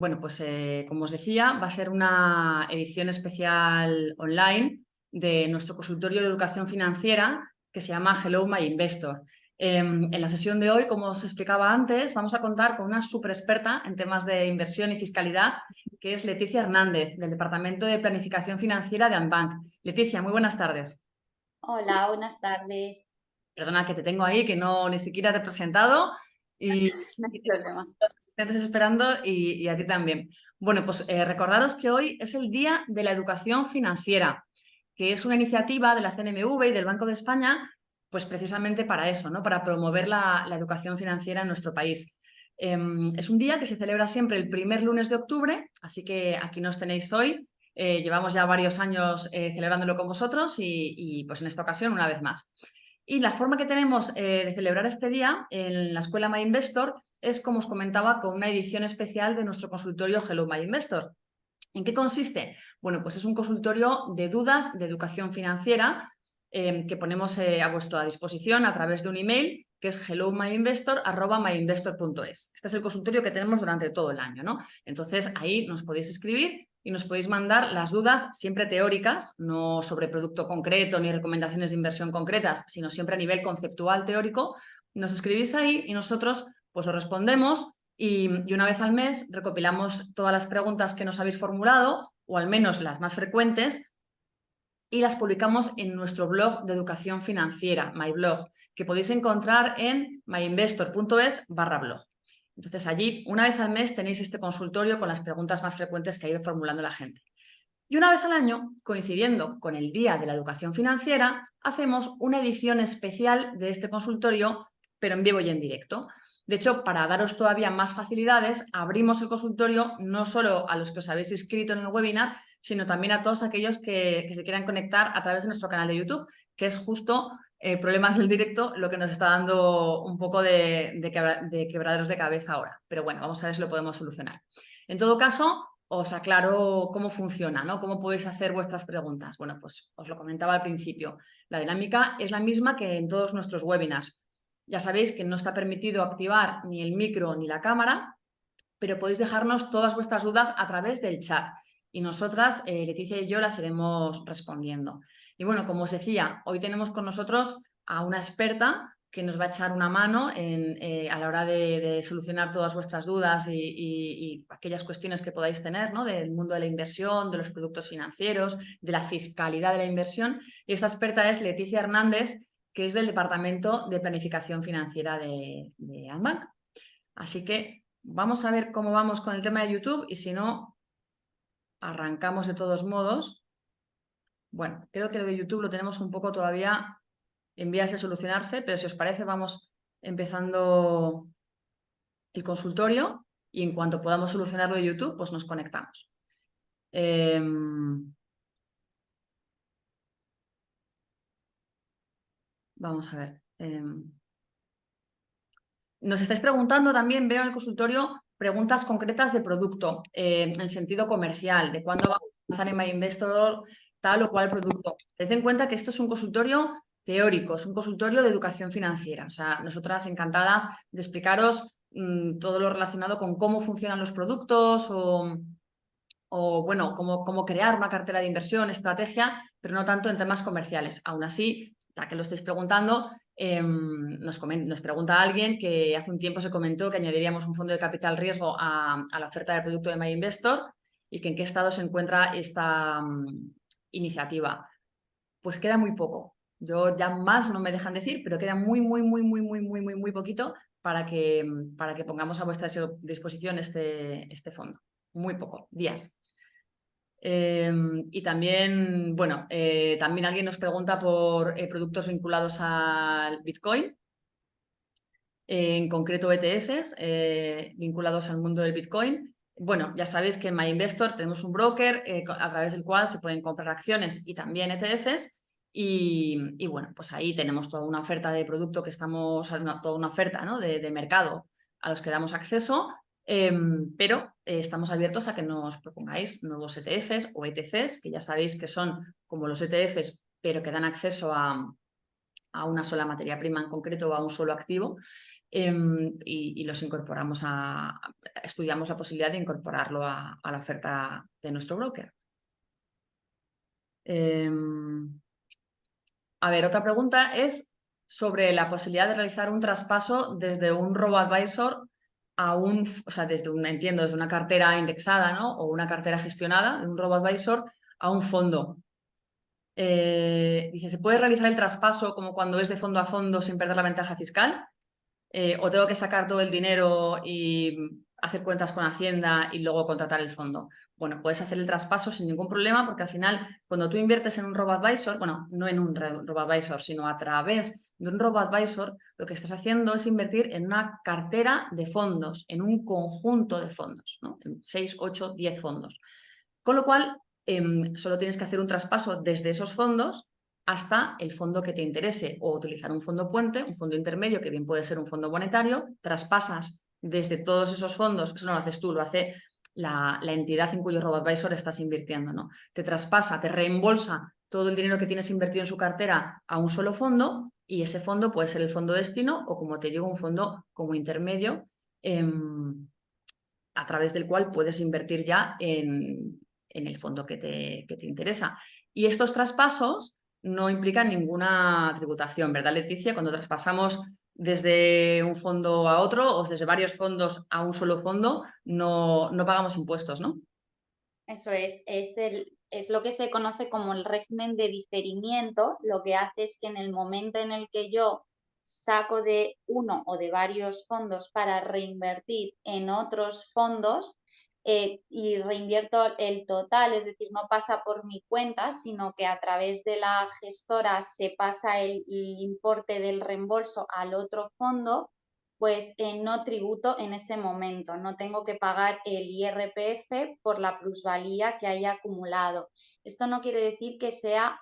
Bueno, pues como os decía, va a ser una edición especial online de nuestro consultorio de educación financiera que se llama Hello My Investor. En la sesión de hoy, como os explicaba antes, vamos a contar con una súper experta en temas de inversión y fiscalidad, que es Leticia Hernández, del Departamento de Planificación Financiera de Anbank. Leticia, muy buenas tardes. Hola, buenas tardes. Perdona que te tengo ahí, que no ni siquiera te he presentado No hay y tengo problema. los asistentes esperando y a ti también. Bueno, pues recordaros que hoy es el Día de la Educación Financiera, que es una iniciativa de la CNMV y del Banco de España, pues precisamente para eso, ¿no? Para promover la educación financiera en nuestro país. Es un día que se celebra siempre el primer lunes de octubre, así que aquí nos tenéis hoy. Llevamos ya varios años celebrándolo con vosotros y pues en esta ocasión una vez más. Y la forma que tenemos de celebrar este día en la escuela My Investor es, como os comentaba, con una edición especial de nuestro consultorio Hello My Investor. ¿En qué consiste? Bueno, pues es un consultorio de dudas de educación financiera que ponemos a vuestra disposición a través de un email que es hellomyinvestor@myinvestor.es. Este es el consultorio que tenemos durante todo el año, ¿no? Entonces ahí nos podéis escribir y nos podéis mandar las dudas siempre teóricas, no sobre producto concreto ni recomendaciones de inversión concretas, sino siempre a nivel conceptual teórico. Nos escribís ahí y nosotros pues os respondemos y una vez al mes recopilamos todas las preguntas que nos habéis formulado, o al menos las más frecuentes, y las publicamos en nuestro blog de educación financiera, MyBlog, que podéis encontrar en myinvestor.es/blog. Entonces allí, una vez al mes, tenéis este consultorio con las preguntas más frecuentes que ha ido formulando la gente. Y una vez al año, coincidiendo con el Día de la Educación Financiera, hacemos una edición especial de este consultorio, pero en vivo y en directo. De hecho, para daros todavía más facilidades, abrimos el consultorio no solo a los que os habéis inscrito en el webinar, sino también a todos aquellos que se quieran conectar a través de nuestro canal de YouTube, que es justo problemas del directo lo que nos está dando un poco de quebraderos de cabeza ahora. Pero bueno, vamos a ver si lo podemos solucionar. En todo caso, os aclaro cómo funciona, ¿no? Cómo podéis hacer vuestras preguntas. Bueno, pues os lo comentaba al principio. La dinámica es la misma que en todos nuestros webinars. Ya sabéis que no está permitido activar ni el micro ni la cámara, pero podéis dejarnos todas vuestras dudas a través del chat. Y nosotras, Leticia y yo, las iremos respondiendo. Y bueno, como os decía, hoy tenemos con nosotros a una experta que nos va a echar una mano a la hora de solucionar todas vuestras dudas y aquellas cuestiones que podáis tener, ¿no? Del mundo de la inversión, de los productos financieros, de la fiscalidad de la inversión. Y esta experta es Leticia Hernández, que es del Departamento de Planificación Financiera de Anbank. Así que vamos a ver cómo vamos con el tema de YouTube y si no, arrancamos de todos modos. Bueno, creo que lo de YouTube lo tenemos un poco todavía en vías de solucionarse, pero si os parece vamos empezando el consultorio y en cuanto podamos solucionarlo de YouTube, pues nos conectamos. Vamos a ver. Nos estáis preguntando también, veo en el consultorio, preguntas concretas de producto, en sentido comercial, de cuándo vamos a lanzar en MyInvestor tal o cual producto. Tened en cuenta que esto es un consultorio teórico, es un consultorio de educación financiera. O sea, nosotras encantadas de explicaros todo lo relacionado con cómo funcionan los productos o bueno, cómo crear una cartera de inversión, estrategia, pero no tanto en temas comerciales. Aún así, ya que lo estáis preguntando, nos pregunta alguien que hace un tiempo se comentó que añadiríamos un fondo de capital riesgo a la oferta del producto de MyInvestor y que en qué estado se encuentra esta iniciativa. Pues queda muy poco. Yo ya más no me dejan decir, pero queda muy, muy, muy, muy, muy, muy, muy, muy poquito para que pongamos a vuestra disposición este fondo. Muy poco, días. Y también, bueno, también alguien nos pregunta por productos vinculados al Bitcoin, en concreto ETFs vinculados al mundo del Bitcoin. Bueno, ya sabéis que en MyInvestor tenemos un broker a través del cual se pueden comprar acciones y también ETFs. Y bueno, pues ahí tenemos toda una oferta de producto que estamos, toda una oferta, ¿no? de mercado a los que damos acceso. Pero estamos abiertos a que nos propongáis nuevos ETFs o ETCs, que ya sabéis que son como los ETFs, pero que dan acceso a una sola materia prima en concreto o a un solo activo, y los incorporamos estudiamos la posibilidad de incorporarlo a la oferta de nuestro broker. A ver, otra pregunta es sobre la posibilidad de realizar un traspaso desde un robo-advisor a desde una cartera indexada, ¿no? O una cartera gestionada, de un robo-advisor a un fondo. Dice, ¿se puede realizar el traspaso como cuando es de fondo a fondo sin perder la ventaja fiscal? ¿O tengo que sacar todo el dinero y hacer cuentas con Hacienda y luego contratar el fondo? Bueno, puedes hacer el traspaso sin ningún problema porque al final cuando tú inviertes en un robo-advisor, bueno, no en un robo-advisor, sino a través de un robo-advisor, lo que estás haciendo es invertir en una cartera de fondos, en un conjunto de fondos, ¿no? En 6, 8, 10 fondos. Con lo cual, solo tienes que hacer un traspaso desde esos fondos hasta el fondo que te interese o utilizar un fondo puente, un fondo intermedio, que bien puede ser un fondo monetario, traspasas desde todos esos fondos, eso no lo haces tú, lo hace la entidad en cuyo robo-advisor estás invirtiendo, ¿no? Te traspasa, te reembolsa todo el dinero que tienes invertido en su cartera a un solo fondo y ese fondo puede ser el fondo destino o, como te digo, un fondo como intermedio a través del cual puedes invertir ya en el fondo que te interesa. Y estos traspasos no implican ninguna tributación, ¿verdad, Leticia? Cuando traspasamos desde un fondo a otro o desde varios fondos a un solo fondo, no pagamos impuestos, ¿no? Eso es lo que se conoce como el régimen de diferimiento. Lo que hace es que en el momento en el que yo saco de uno o de varios fondos para reinvertir en otros fondos, y reinvierto el total, es decir, no pasa por mi cuenta, sino que a través de la gestora se pasa el importe del reembolso al otro fondo, pues no tributo en ese momento, no tengo que pagar el IRPF por la plusvalía que haya acumulado. Esto no quiere decir que sea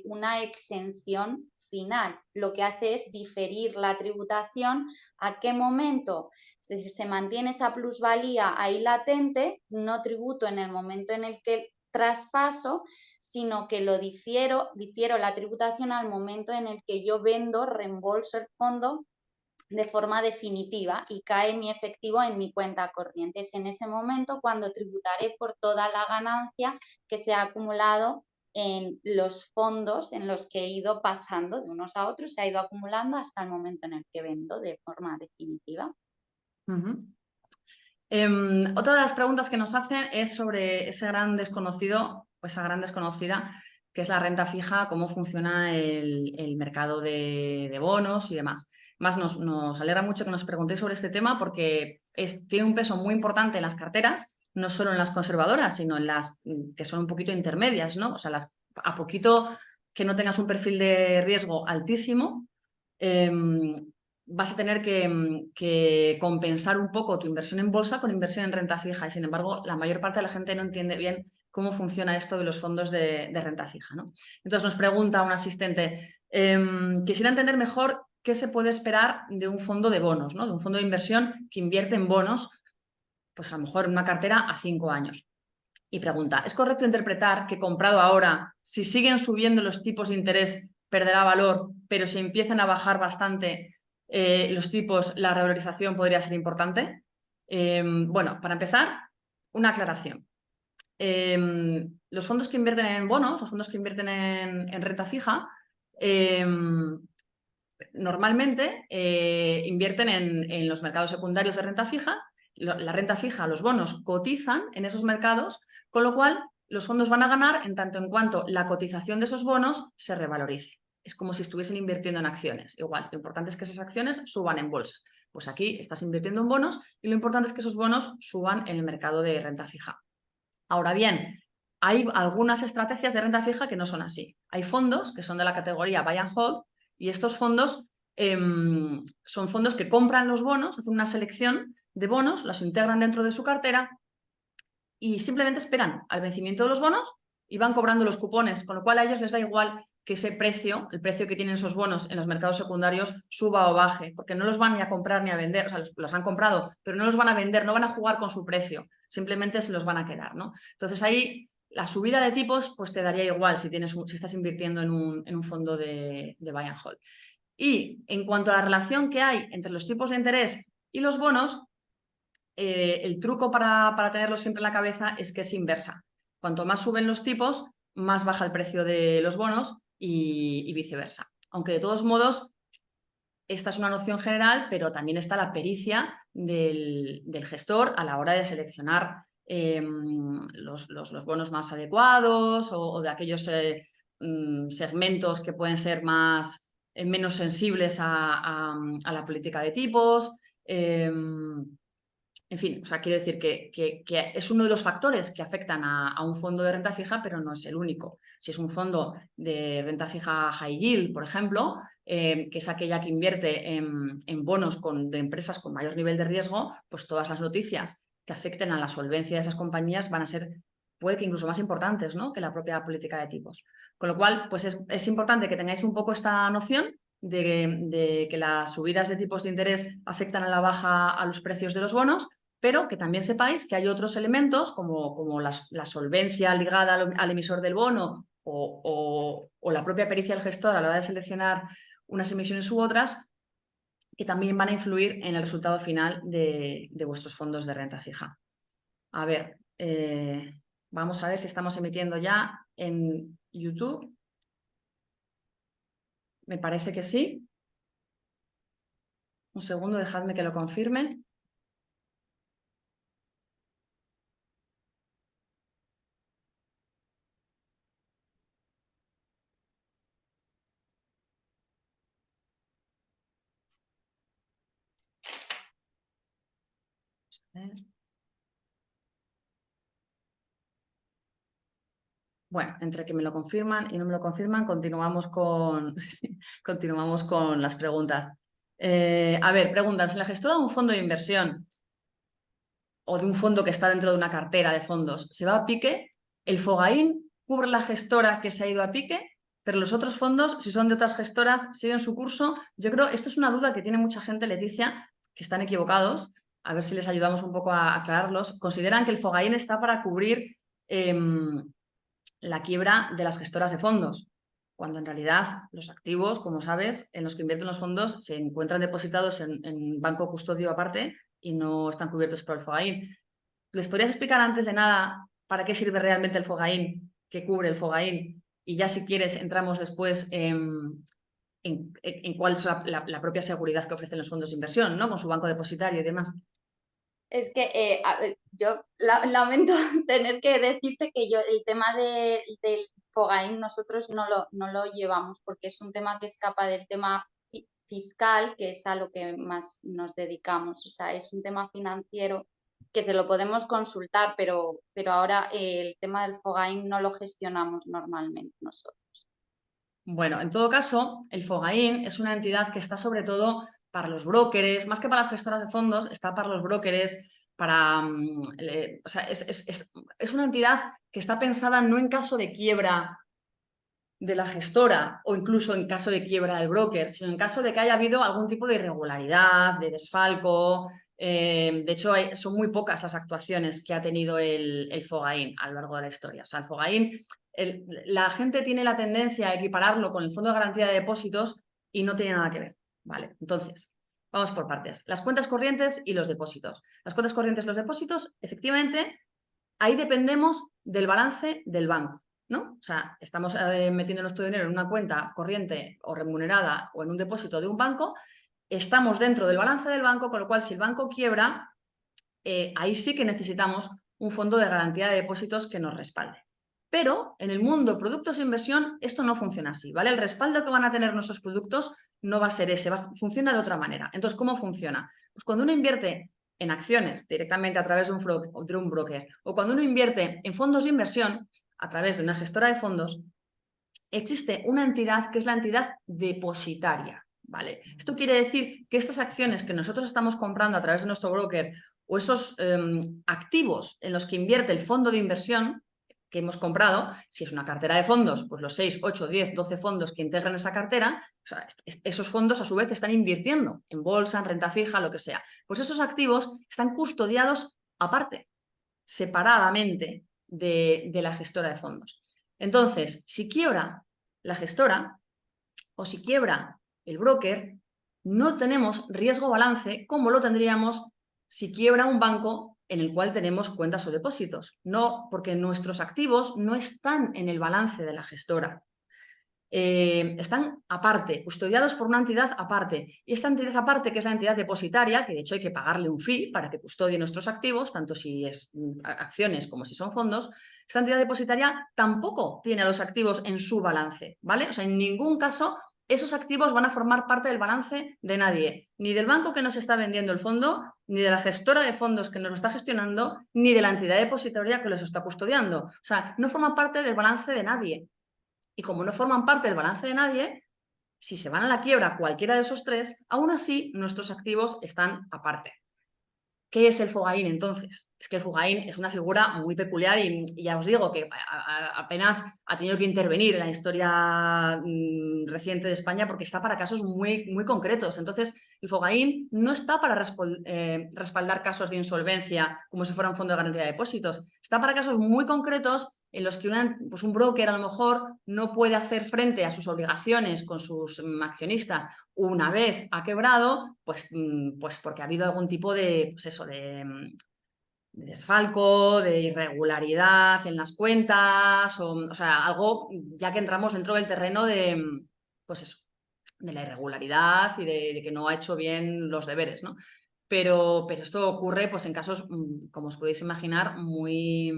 una exención final, lo que hace es diferir la tributación. ¿A qué momento? Es decir, se mantiene esa plusvalía ahí latente, no tributo en el momento en el que traspaso, sino que lo difiero la tributación al momento en el que yo vendo, reembolso el fondo de forma definitiva y cae mi efectivo en mi cuenta corriente. Es en ese momento cuando tributaré por toda la ganancia que se ha acumulado en los fondos en los que he ido pasando de unos a otros, se ha ido acumulando hasta el momento en el que vendo de forma definitiva. Otra de las preguntas que nos hacen es sobre ese gran desconocido o esa gran desconocida que es la renta fija, cómo funciona el mercado de bonos y demás. Más nos alegra mucho que nos preguntéis sobre este tema porque tiene un peso muy importante en las carteras, no solo en las conservadoras, sino en las que son un poquito intermedias, ¿no? O sea, a poquito que no tengas un perfil de riesgo altísimo, vas a tener que compensar un poco tu inversión en bolsa con inversión en renta fija. Y sin embargo, la mayor parte de la gente no entiende bien cómo funciona esto de los fondos de renta fija, ¿no? Entonces nos pregunta un asistente, quisiera entender mejor qué se puede esperar de un fondo de bonos, ¿no? De un fondo de inversión que invierte en bonos, pues a lo mejor en una cartera a 5 años. Y pregunta, ¿es correcto interpretar que comprado ahora, si siguen subiendo los tipos de interés, perderá valor, pero si empiezan a bajar bastante los tipos, la revalorización podría ser importante? Bueno, para empezar, una aclaración. Los fondos que invierten en bonos, los fondos que invierten en renta fija, normalmente invierten en los mercados secundarios de renta fija. La renta fija, los bonos cotizan en esos mercados, con lo cual los fondos van a ganar en tanto en cuanto la cotización de esos bonos se revalorice. Es como si estuviesen invirtiendo en acciones. Igual, lo importante es que esas acciones suban en bolsa. Pues aquí estás invirtiendo en bonos y lo importante es que esos bonos suban en el mercado de renta fija. Ahora bien, hay algunas estrategias de renta fija que no son así. Hay fondos que son de la categoría buy and hold y estos fondos son fondos que compran los bonos, hacen una selección de bonos, los integran dentro de su cartera y simplemente esperan al vencimiento de los bonos y van cobrando los cupones, con lo cual a ellos les da igual que ese precio, el precio que tienen esos bonos en los mercados secundarios, suba o baje, porque no los van ni a comprar ni a vender, o sea, los han comprado, pero no los van a vender, no van a jugar con su precio, simplemente se los van a quedar, ¿no? Entonces ahí la subida de tipos pues te daría igual si estás invirtiendo en un fondo de buy and hold. Y en cuanto a la relación que hay entre los tipos de interés y los bonos, el truco para tenerlo siempre en la cabeza es que es inversa. Cuanto más suben los tipos, más baja el precio de los bonos y viceversa. Aunque de todos modos, esta es una noción general, pero también está la pericia del gestor a la hora de seleccionar los bonos más adecuados o de aquellos segmentos que pueden ser menos sensibles a la política de tipos. En fin, o sea, quiero decir que es uno de los factores que afectan a un fondo de renta fija, pero no es el único. Si es un fondo de renta fija high yield, por ejemplo, que es aquella que invierte en bonos de empresas con mayor nivel de riesgo, pues todas las noticias que afecten a la solvencia de esas compañías van a ser, puede que incluso más importantes, ¿no?, que la propia política de tipos. Con lo cual, pues es importante que tengáis un poco esta noción de que las subidas de tipos de interés afectan a la baja a los precios de los bonos, pero que también sepáis que hay otros elementos como la solvencia ligada al emisor del bono o la propia pericia del gestor a la hora de seleccionar unas emisiones u otras, que también van a influir en el resultado final de vuestros fondos de renta fija. A ver, vamos a ver si estamos emitiendo ya en YouTube. Me parece que sí. Un segundo, dejadme que lo confirme. A ver. Bueno, entre que me lo confirman y no me lo confirman, continuamos con, sí, continuamos con las preguntas. A ver, preguntas. Si la gestora de un fondo de inversión o de un fondo que está dentro de una cartera de fondos se va a pique, el FOGAIN cubre la gestora que se ha ido a pique, pero los otros fondos, si son de otras gestoras, siguen su curso. Yo creo, esto es una duda que tiene mucha gente, Leticia, que están equivocados. A ver si les ayudamos un poco a aclararlos. Consideran que el FOGAIN está para cubrir la quiebra de las gestoras de fondos, cuando en realidad los activos, como sabes, en los que invierten los fondos se encuentran depositados en banco custodio aparte y no están cubiertos por el FOGAIN. ¿Les podrías explicar antes de nada para qué sirve realmente el FOGAIN, qué cubre el FOGAIN? Y ya si quieres entramos después en cuál es la propia seguridad que ofrecen los fondos de inversión, ¿no?, con su banco depositario y demás. Es que a ver, yo lamento tener que decirte que yo el tema del FOGAIN nosotros no lo llevamos porque es un tema que escapa del tema fiscal, que es a lo que más nos dedicamos. O sea, es un tema financiero que se lo podemos consultar, pero ahora el tema del FOGAIN no lo gestionamos normalmente nosotros. Bueno, en todo caso, el FOGAIN es una entidad que está sobre todo para los brokers, más que para las gestoras de fondos, está para los brokers, o sea, es una entidad que está pensada no en caso de quiebra de la gestora o incluso en caso de quiebra del broker, sino en caso de que haya habido algún tipo de irregularidad, de desfalco. De hecho, son muy pocas las actuaciones que ha tenido el FOGAIN a lo largo de la historia. O sea, el FOGAIN, la gente tiene la tendencia a equipararlo con el Fondo de Garantía de Depósitos y no tiene nada que ver. Vale, entonces, vamos por partes. Las cuentas corrientes y los depósitos. Las cuentas corrientes y los depósitos, efectivamente, ahí dependemos del balance del banco, ¿no? O sea, estamos metiendo nuestro dinero en una cuenta corriente o remunerada o en un depósito de un banco, estamos dentro del balance del banco, con lo cual si el banco quiebra, ahí sí que necesitamos un fondo de garantía de depósitos que nos respalde. Pero en el mundo productos de inversión esto no funciona así, ¿vale? El respaldo que van a tener nuestros productos no va a ser ese, funciona de otra manera. Entonces, ¿cómo funciona? Pues cuando uno invierte en acciones directamente a través de un broker o cuando uno invierte en fondos de inversión a través de una gestora de fondos, existe una entidad que es la entidad depositaria, ¿vale? Esto quiere decir que estas acciones que nosotros estamos comprando a través de nuestro broker o esos activos en los que invierte el fondo de inversión que hemos comprado, si es una cartera de fondos, pues los 6, 8, 10, 12 fondos que integran esa cartera, o sea, esos fondos a su vez están invirtiendo en bolsa, en renta fija, lo que sea. Pues esos activos están custodiados aparte, separadamente de la gestora de fondos. Entonces, si quiebra la gestora o si quiebra el broker, no tenemos riesgo balance como lo tendríamos si quiebra un banco en el cual tenemos cuentas o depósitos. No, porque nuestros activos no están en el balance de la gestora. Están aparte, custodiados por una entidad aparte. Y esta entidad aparte, que es la entidad depositaria, que de hecho hay que pagarle un fee para que custodie nuestros activos, tanto si es acciones como si son fondos, esta entidad depositaria tampoco tiene a los activos en su balance, ¿vale? O sea, en ningún caso esos activos van a formar parte del balance de nadie, ni del banco que nos está vendiendo el fondo, ni de la gestora de fondos que nos lo está gestionando, ni de la entidad depositaria que los está custodiando. O sea, no forma parte del balance de nadie. Y como no forman parte del balance de nadie, si se van a la quiebra cualquiera de esos tres, aún así nuestros activos están aparte. ¿Qué es el Fogaín entonces? Es que el Fogaín es una figura muy peculiar y ya os digo que apenas ha tenido que intervenir en la historia reciente de España porque está para casos muy, muy concretos. Entonces, el Fogaín no está para respaldar casos de insolvencia como si fuera un fondo de garantía de depósitos. Está para casos muy concretos en los que pues un broker a lo mejor no puede hacer frente a sus obligaciones con sus accionistas una vez ha quebrado, pues porque ha habido algún tipo de, pues eso, de desfalco, de irregularidad en las cuentas, o sea, algo ya que entramos dentro del terreno de, pues eso, de la irregularidad y de que no ha hecho bien los deberes, ¿no? Pero esto ocurre pues en casos, como os podéis imaginar, muy,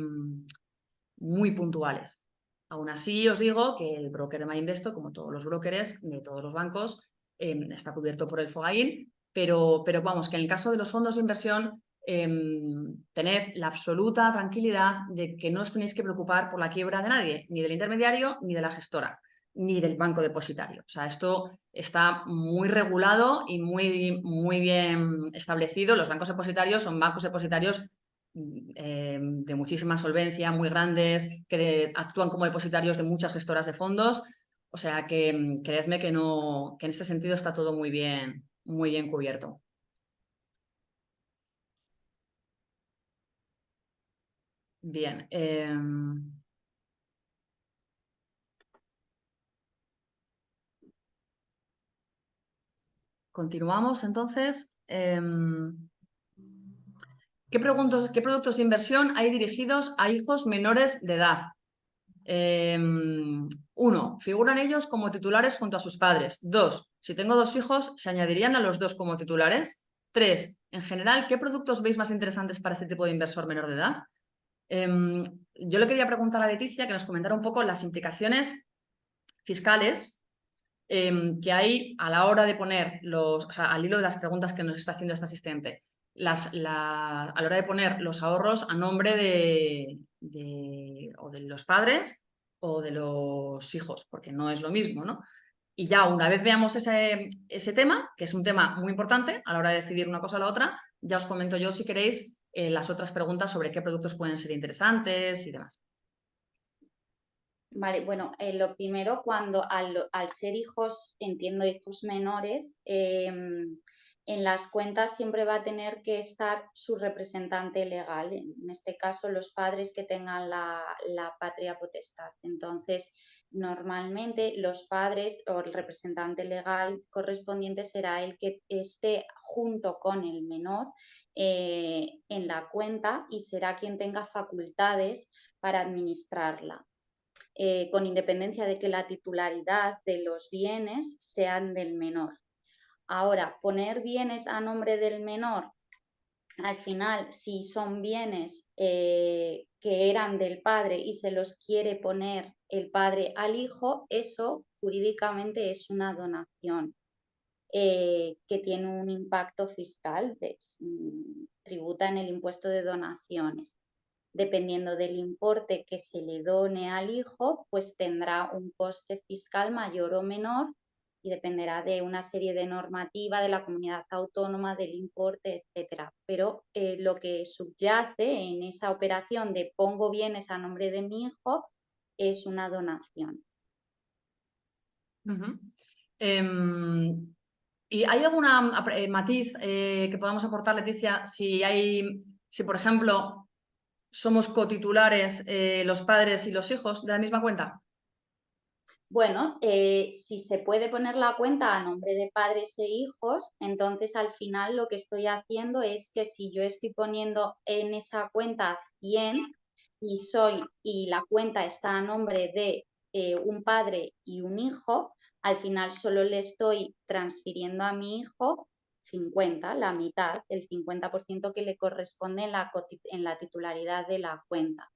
muy puntuales. Aún así, os digo que el broker de MyInvesto, como todos los brokers de todos los bancos, está cubierto por el Fogaín, pero vamos, que en el caso de los fondos de inversión, tened la absoluta tranquilidad de que no os tenéis que preocupar por la quiebra de nadie, ni del intermediario, ni de la gestora, ni del banco depositario. O sea, esto está muy regulado y muy, muy bien establecido. Los bancos depositarios son bancos depositarios de muchísima solvencia, muy grandes, que actúan como depositarios de muchas gestoras de fondos. O sea que creedme que no, que en este sentido está todo muy bien cubierto. Bien. Continuamos entonces. ¿Qué productos de inversión hay dirigidos a hijos menores de edad? 1. Figuran ellos como titulares junto a sus padres. 2. Si tengo 2 hijos, ¿se añadirían a los 2 como titulares? 3. En general, ¿qué productos veis más interesantes para este tipo de inversor menor de edad? Yo le quería preguntar a Leticia que nos comentara un poco las implicaciones fiscales que hay a la hora de poner o sea, al hilo de las preguntas que nos está haciendo esta asistente, a la hora de poner los ahorros a nombre o de los padres o de los hijos, porque no es lo mismo, ¿no? Y ya una vez veamos ese tema, que es un tema muy importante a la hora de decidir una cosa o la otra, ya os comento yo, si queréis, las otras preguntas sobre qué productos pueden ser interesantes y demás. Vale, bueno, lo primero, cuando al ser hijos, entiendo hijos menores, en las cuentas siempre va a tener que estar su representante legal, en este caso los padres que tengan la patria potestad. Entonces, normalmente los padres o el representante legal correspondiente será el que esté junto con el menor en la cuenta y será quien tenga facultades para administrarla. Con independencia de que la titularidad de los bienes sean del menor. Ahora, poner bienes a nombre del menor, al final, si son bienes que eran del padre y se los quiere poner el padre al hijo, eso jurídicamente es una donación que tiene un impacto fiscal, tributa en el impuesto de donaciones. Dependiendo del importe que se le done al hijo, pues tendrá un coste fiscal mayor o menor y dependerá de una serie de normativa de la comunidad autónoma, del importe, etcétera. Pero lo que subyace en esa operación de pongo bienes a nombre de mi hijo es una donación. ¿Y hay alguna matiz que podamos aportar, Leticia, si por ejemplo somos cotitulares los padres y los hijos de la misma cuenta? Bueno, si se puede poner la cuenta a nombre de padres e hijos, entonces al final lo que estoy haciendo es que si yo estoy poniendo en esa cuenta 100 y la cuenta está a nombre de un padre y un hijo, al final solo le estoy transfiriendo a mi hijo 50, la mitad, el 50% que le corresponde en la titularidad de la cuenta.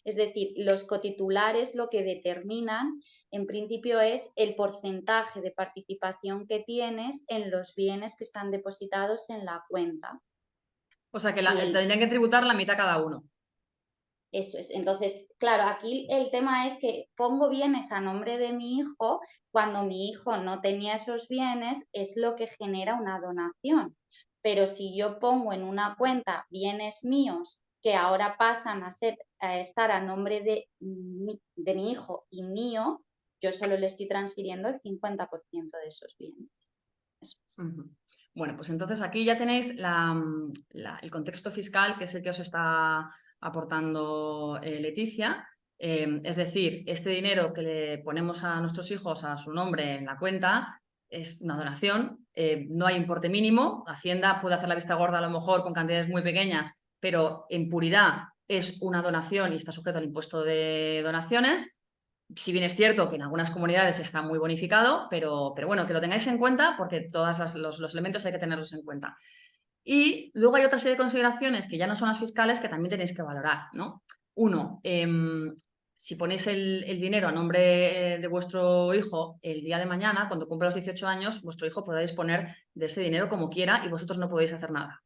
Es decir, los cotitulares lo que determinan en principio es el porcentaje de participación que tienes en los bienes que están depositados en la cuenta. O sea que Si tendrían que tributar la mitad cada uno. Eso es. Entonces, claro, aquí el tema es que pongo bienes a nombre de mi hijo cuando mi hijo no tenía esos bienes, es lo que genera una donación. Pero si yo pongo en una cuenta bienes míos que ahora pasan a estar a nombre de mi hijo y mío, yo solo le estoy transfiriendo el 50% de esos bienes. Eso es. Bueno, pues entonces aquí ya tenéis el contexto fiscal, que es el que os está aportando Leticia. Es decir, este dinero que le ponemos a nuestros hijos a su nombre en la cuenta es una donación, no hay importe mínimo. Hacienda puede hacer la vista gorda a lo mejor con cantidades muy pequeñas, pero en puridad es una donación y está sujeto al impuesto de donaciones. Si bien es cierto que en algunas comunidades está muy bonificado, pero bueno, que lo tengáis en cuenta porque todos los elementos hay que tenerlos en cuenta. Y luego hay otra serie de consideraciones que ya no son las fiscales que también tenéis que valorar, ¿no? Uno, si ponéis el dinero a nombre de vuestro hijo el día de mañana, cuando cumpla los 18 años, vuestro hijo podrá disponer de ese dinero como quiera y vosotros no podéis hacer nada.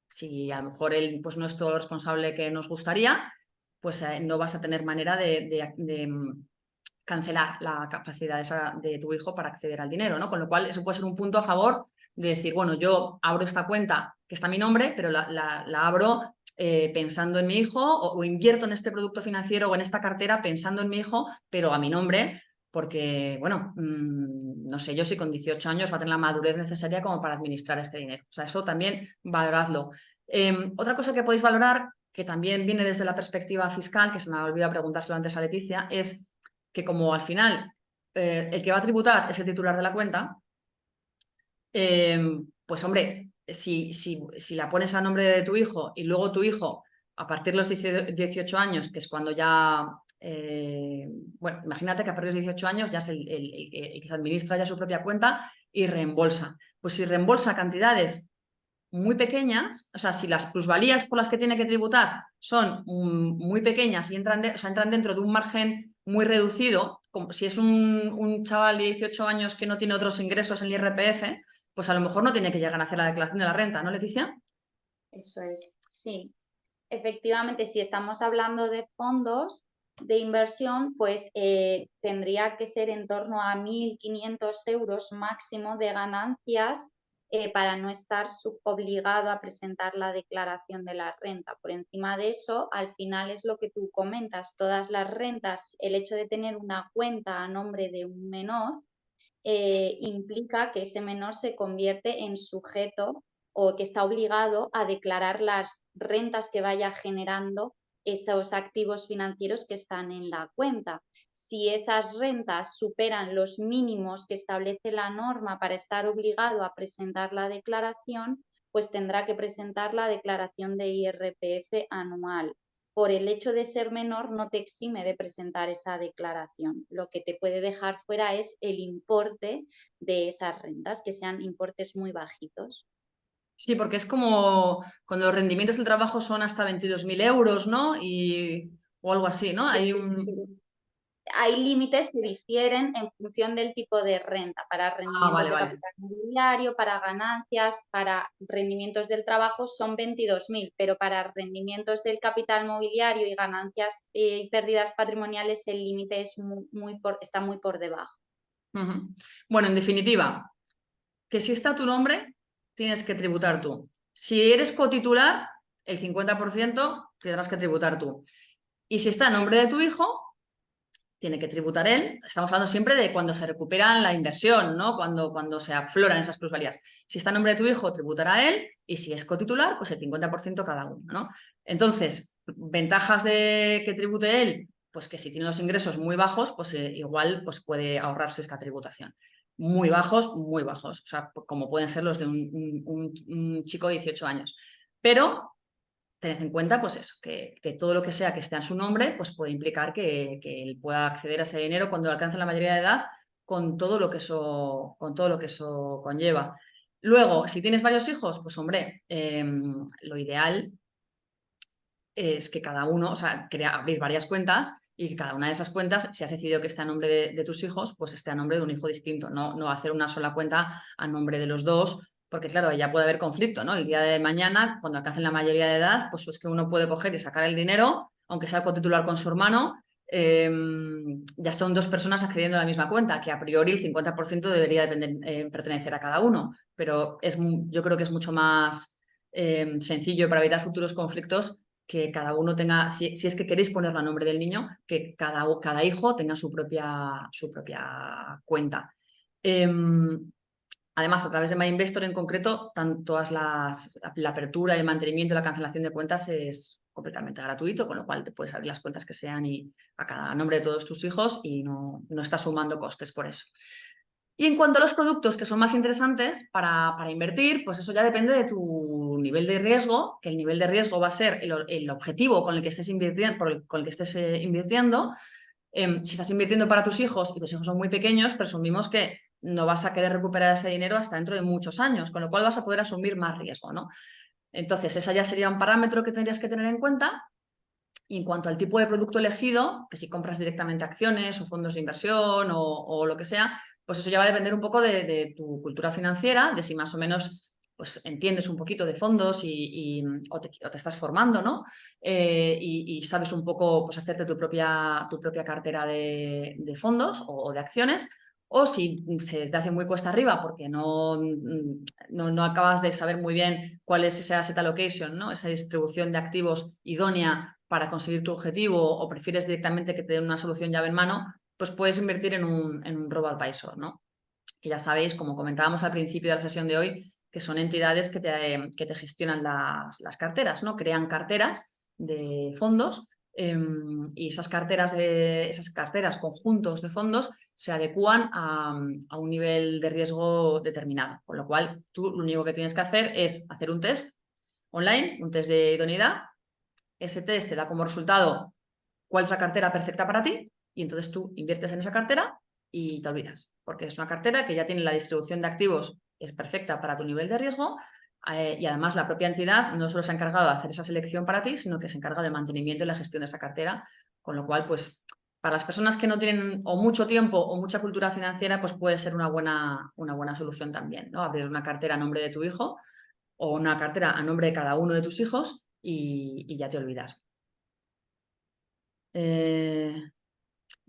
Si a lo mejor él pues, no es todo lo responsable que nos gustaría, pues no vas a tener manera de cancelar la capacidad de tu hijo para acceder al dinero, ¿no? Con lo cual, eso puede ser un punto a favor de decir, bueno, yo abro esta cuenta que está a mi nombre, pero la abro pensando en mi hijo o invierto en este producto financiero o en esta cartera pensando en mi hijo, pero a mi nombre, porque, bueno, no sé yo si con 18 años va a tener la madurez necesaria como para administrar este dinero. O sea, eso también valoradlo. Otra cosa que podéis valorar, que también viene desde la perspectiva fiscal, que se me ha olvidado preguntárselo antes a Leticia, es que como al final el que va a tributar es el titular de la cuenta, pues hombre, si la pones a nombre de tu hijo y luego tu hijo, a partir de los 18 años, que es cuando ya, bueno, imagínate que a partir de los 18 años ya es el que se administra ya su propia cuenta y reembolsa. Pues si reembolsa cantidades muy pequeñas, o sea, si las plusvalías por las que tiene que tributar son muy pequeñas y entran dentro de un margen muy reducido, como si es un chaval de 18 años que no tiene otros ingresos en el IRPF, pues a lo mejor no tiene que llegar a hacer la declaración de la renta, ¿no, Leticia? Eso es, sí. Efectivamente, si estamos hablando de fondos de inversión, pues tendría que ser en torno a 1.500 euros máximo de ganancias para no estar obligado a presentar la declaración de la renta. Por encima de eso, al final es lo que tú comentas, todas las rentas, el hecho de tener una cuenta a nombre de un menor, implica que ese menor se convierte en sujeto o que está obligado a declarar las rentas que vaya generando esos activos financieros que están en la cuenta. Si esas rentas superan los mínimos que establece la norma para estar obligado a presentar la declaración, pues tendrá que presentar la declaración de IRPF anual. Por el hecho de ser menor no te exime de presentar esa declaración. Lo que te puede dejar fuera es el importe de esas rentas, que sean importes muy bajitos. Sí, porque es como cuando los rendimientos del trabajo son hasta 22.000 euros, ¿no? O algo así, ¿no? Sí, sí, sí. Hay límites que difieren en función del tipo de renta, para Ah, rendimientos vale, de vale. capital mobiliario, para ganancias, para rendimientos del trabajo son 22.000, pero para rendimientos del capital mobiliario y ganancias y pérdidas patrimoniales el límite es está muy por debajo. Bueno, en definitiva, que si está tu nombre, tienes que tributar tú. Si eres cotitular, el 50% tendrás que tributar tú. Y si está a nombre de tu hijo, tiene que tributar él. Estamos hablando siempre de cuando se recupera la inversión, ¿no? Cuando se afloran esas plusvalías. Si está a nombre de tu hijo, tributará él. Y si es cotitular, pues el 50% cada uno, ¿no? Entonces, ventajas de que tribute él, pues que si tiene los ingresos muy bajos, pues igual pues puede ahorrarse esta tributación. Muy bajos, o sea, como pueden ser los de un chico de 18 años. Pero tened en cuenta, pues eso, que todo lo que sea que esté en su nombre, pues puede implicar que él pueda acceder a ese dinero cuando alcance la mayoría de edad con todo lo que eso conlleva. Luego, si tienes varios hijos, pues hombre, lo ideal es que cada uno, o sea, abrir varias cuentas y que cada una de esas cuentas, si has decidido que esté a nombre de tus hijos, pues esté a nombre de un hijo distinto, no hacer una sola cuenta a nombre de los dos, porque claro, ya puede haber conflicto, ¿no? El día de mañana, cuando alcancen la mayoría de edad, pues es que uno puede coger y sacar el dinero, aunque sea cotitular con su hermano, ya son dos personas accediendo a la misma cuenta, que a priori el 50% debería pertenecer a cada uno, pero yo creo que es mucho más sencillo para evitar futuros conflictos que cada uno tenga, si es que queréis ponerlo a nombre del niño, que cada hijo tenga su propia cuenta. Además, a través de MyInvestor en concreto, la apertura, el mantenimiento y la cancelación de cuentas es completamente gratuito, con lo cual te puedes abrir las cuentas que sean y a cada nombre de todos tus hijos y no estás sumando costes por eso. Y en cuanto a los productos que son más interesantes para invertir, pues eso ya depende de tu nivel de riesgo, que el nivel de riesgo va a ser el objetivo con el que estés invirtiendo, con el que estés invirtiendo. Si estás invirtiendo para tus hijos y tus hijos son muy pequeños, presumimos que no vas a querer recuperar ese dinero hasta dentro de muchos años, con lo cual vas a poder asumir más riesgo, ¿no? Entonces, ese ya sería un parámetro que tendrías que tener en cuenta. Y en cuanto al tipo de producto elegido, que si compras directamente acciones o fondos de inversión o lo que sea, pues eso ya va a depender un poco de tu cultura financiera, de si más o menos pues entiendes un poquito de fondos o te estás formando, ¿no? Y sabes un poco pues hacerte tu propia cartera de fondos o de acciones. O si se te hace muy cuesta arriba porque no acabas de saber muy bien cuál es esa asset allocation, ¿no? Esa distribución de activos idónea para conseguir tu objetivo o prefieres directamente que te den una solución llave en mano, pues puedes invertir en un robo-advisor, ¿no? Que ya sabéis, como comentábamos al principio de la sesión de hoy, que son entidades que te gestionan las carteras, ¿no? Crean carteras de fondos y esas carteras, conjuntos de fondos, se adecúan a un nivel de riesgo determinado. Con lo cual, tú lo único que tienes que hacer es hacer un test online, un test de idoneidad. Ese test te da como resultado cuál es la cartera perfecta para ti y entonces tú inviertes en esa cartera y te olvidas, porque es una cartera que ya tiene la distribución de activos, es perfecta para tu nivel de riesgo y además la propia entidad no solo se ha encargado de hacer esa selección para ti, sino que se encarga del mantenimiento y la gestión de esa cartera, con lo cual pues para las personas que no tienen o mucho tiempo o mucha cultura financiera, pues puede ser una buena solución también, ¿no? Abrir una cartera a nombre de tu hijo o una cartera a nombre de cada uno de tus hijos y ya te olvidas. Eh,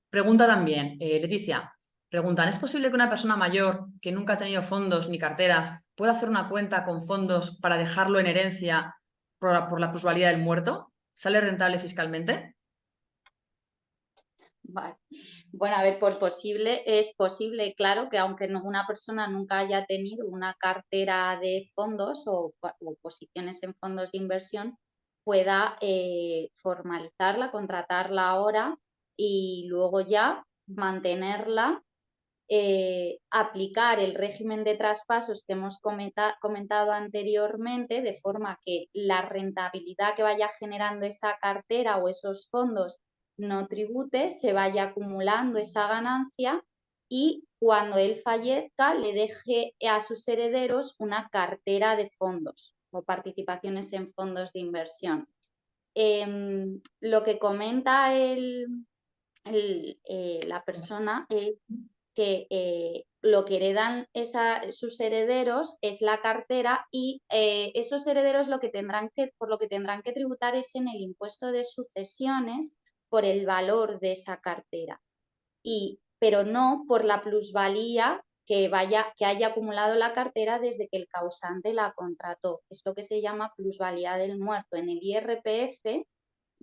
Pregunta también, Leticia, preguntan, ¿es posible que una persona mayor que nunca ha tenido fondos ni carteras pueda hacer una cuenta con fondos para dejarlo en herencia por la plusvalía del muerto? ¿Sale rentable fiscalmente? Vale. Bueno, a ver, pues es posible, claro, que aunque una persona nunca haya tenido una cartera de fondos o posiciones en fondos de inversión, pueda formalizarla, contratarla ahora y luego ya mantenerla, aplicar el régimen de traspasos que hemos comentado anteriormente, de forma que la rentabilidad que vaya generando esa cartera o esos fondos no tribute, se vaya acumulando esa ganancia y cuando él fallezca le deje a sus herederos una cartera de fondos o participaciones en fondos de inversión. Lo que comenta la persona es que lo que heredan sus herederos es la cartera y esos herederos por lo que tendrán que tributar es en el impuesto de sucesiones por el valor de esa cartera, pero no por la plusvalía que haya acumulado la cartera desde que el causante la contrató. Es lo que se llama plusvalía del muerto. En el IRPF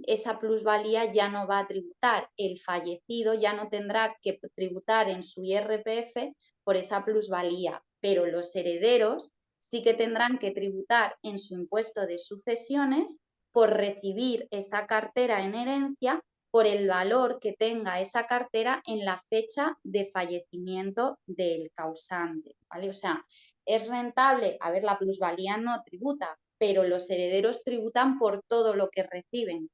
esa plusvalía ya no va a tributar. El fallecido ya no tendrá que tributar en su IRPF por esa plusvalía, pero los herederos sí que tendrán que tributar en su impuesto de sucesiones por recibir esa cartera en herencia por el valor que tenga esa cartera en la fecha de fallecimiento del causante, ¿vale? O sea, es rentable, a ver, la plusvalía no tributa, pero los herederos tributan por todo lo que reciben.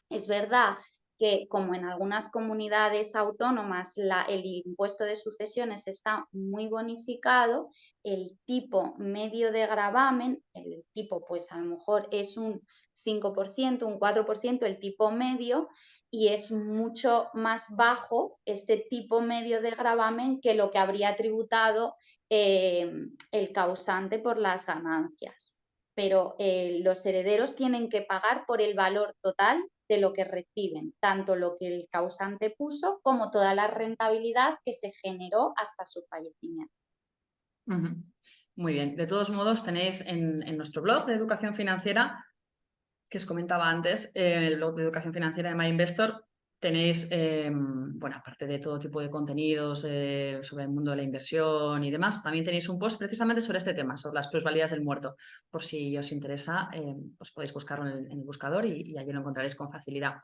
Es verdad que, como en algunas comunidades autónomas el impuesto de sucesiones está muy bonificado, el tipo medio de gravamen, el tipo pues a lo mejor es un 5%, un 4%, el tipo medio, y es mucho más bajo este tipo medio de gravamen que lo que habría tributado el causante por las ganancias. Pero los herederos tienen que pagar por el valor total de lo que reciben, tanto lo que el causante puso como toda la rentabilidad que se generó hasta su fallecimiento. Muy bien. De todos modos, tenéis en nuestro blog de educación financiera, que os comentaba antes, el blog de educación financiera de MyInvestor, tenéis, bueno, aparte de todo tipo de contenidos sobre el mundo de la inversión y demás, también tenéis un post precisamente sobre este tema, sobre las plusvalías del muerto. Por si os interesa, pues podéis buscarlo en el buscador y allí lo encontraréis con facilidad.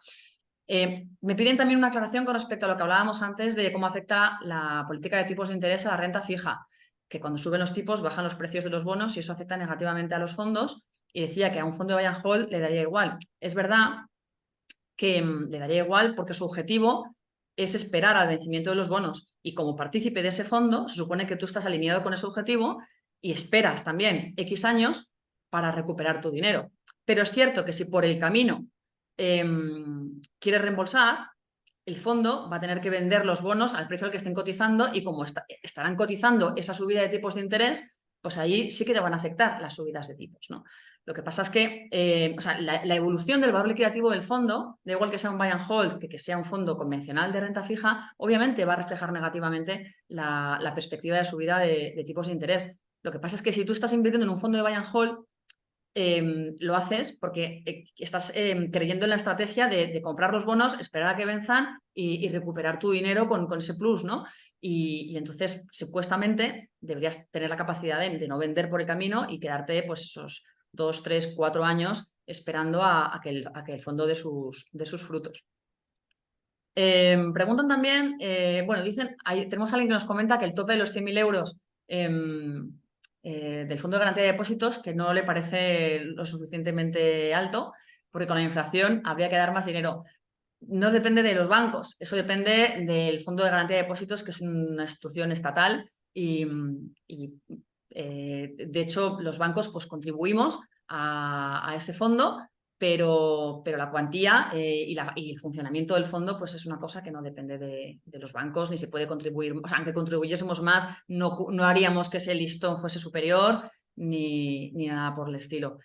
Me piden también una aclaración con respecto a lo que hablábamos antes de cómo afecta la política de tipos de interés a la renta fija, que cuando suben los tipos bajan los precios de los bonos y eso afecta negativamente a los fondos, y decía que a un fondo de buy and hold le daría igual. Es verdad que le daría igual porque su objetivo es esperar al vencimiento de los bonos y como partícipe de ese fondo se supone que tú estás alineado con ese objetivo y esperas también X años para recuperar tu dinero. Pero es cierto que si por el camino quieres reembolsar, el fondo va a tener que vender los bonos al precio al que estén cotizando y como estarán cotizando esa subida de tipos de interés, pues ahí sí que te van a afectar las subidas de tipos, ¿no? Lo que pasa es que o sea, la evolución del valor liquidativo del fondo, da igual que sea un buy and hold que sea un fondo convencional de renta fija, obviamente va a reflejar negativamente la perspectiva de subida de tipos de interés. Lo que pasa es que si tú estás invirtiendo en un fondo de buy and hold, lo haces porque estás creyendo en la estrategia de comprar los bonos, esperar a que venzan y recuperar tu dinero con ese plus, ¿no? Y entonces, supuestamente, deberías tener la capacidad de no vender por el camino y quedarte pues esos 2, 3, 4 años esperando a que el fondo dé sus frutos. Preguntan también, bueno, dicen, tenemos a alguien que nos comenta que el tope de los 100.000 euros del Fondo de Garantía de Depósitos que no le parece lo suficientemente alto, porque con la inflación habría que dar más dinero. No depende de los bancos, eso depende del Fondo de Garantía de Depósitos, que es una institución estatal y de hecho los bancos pues contribuimos a ese fondo, pero la cuantía y el funcionamiento del fondo pues es una cosa que no depende de los bancos ni se puede contribuir, o sea, aunque contribuyésemos más no haríamos que ese listón fuese superior ni nada por el estilo.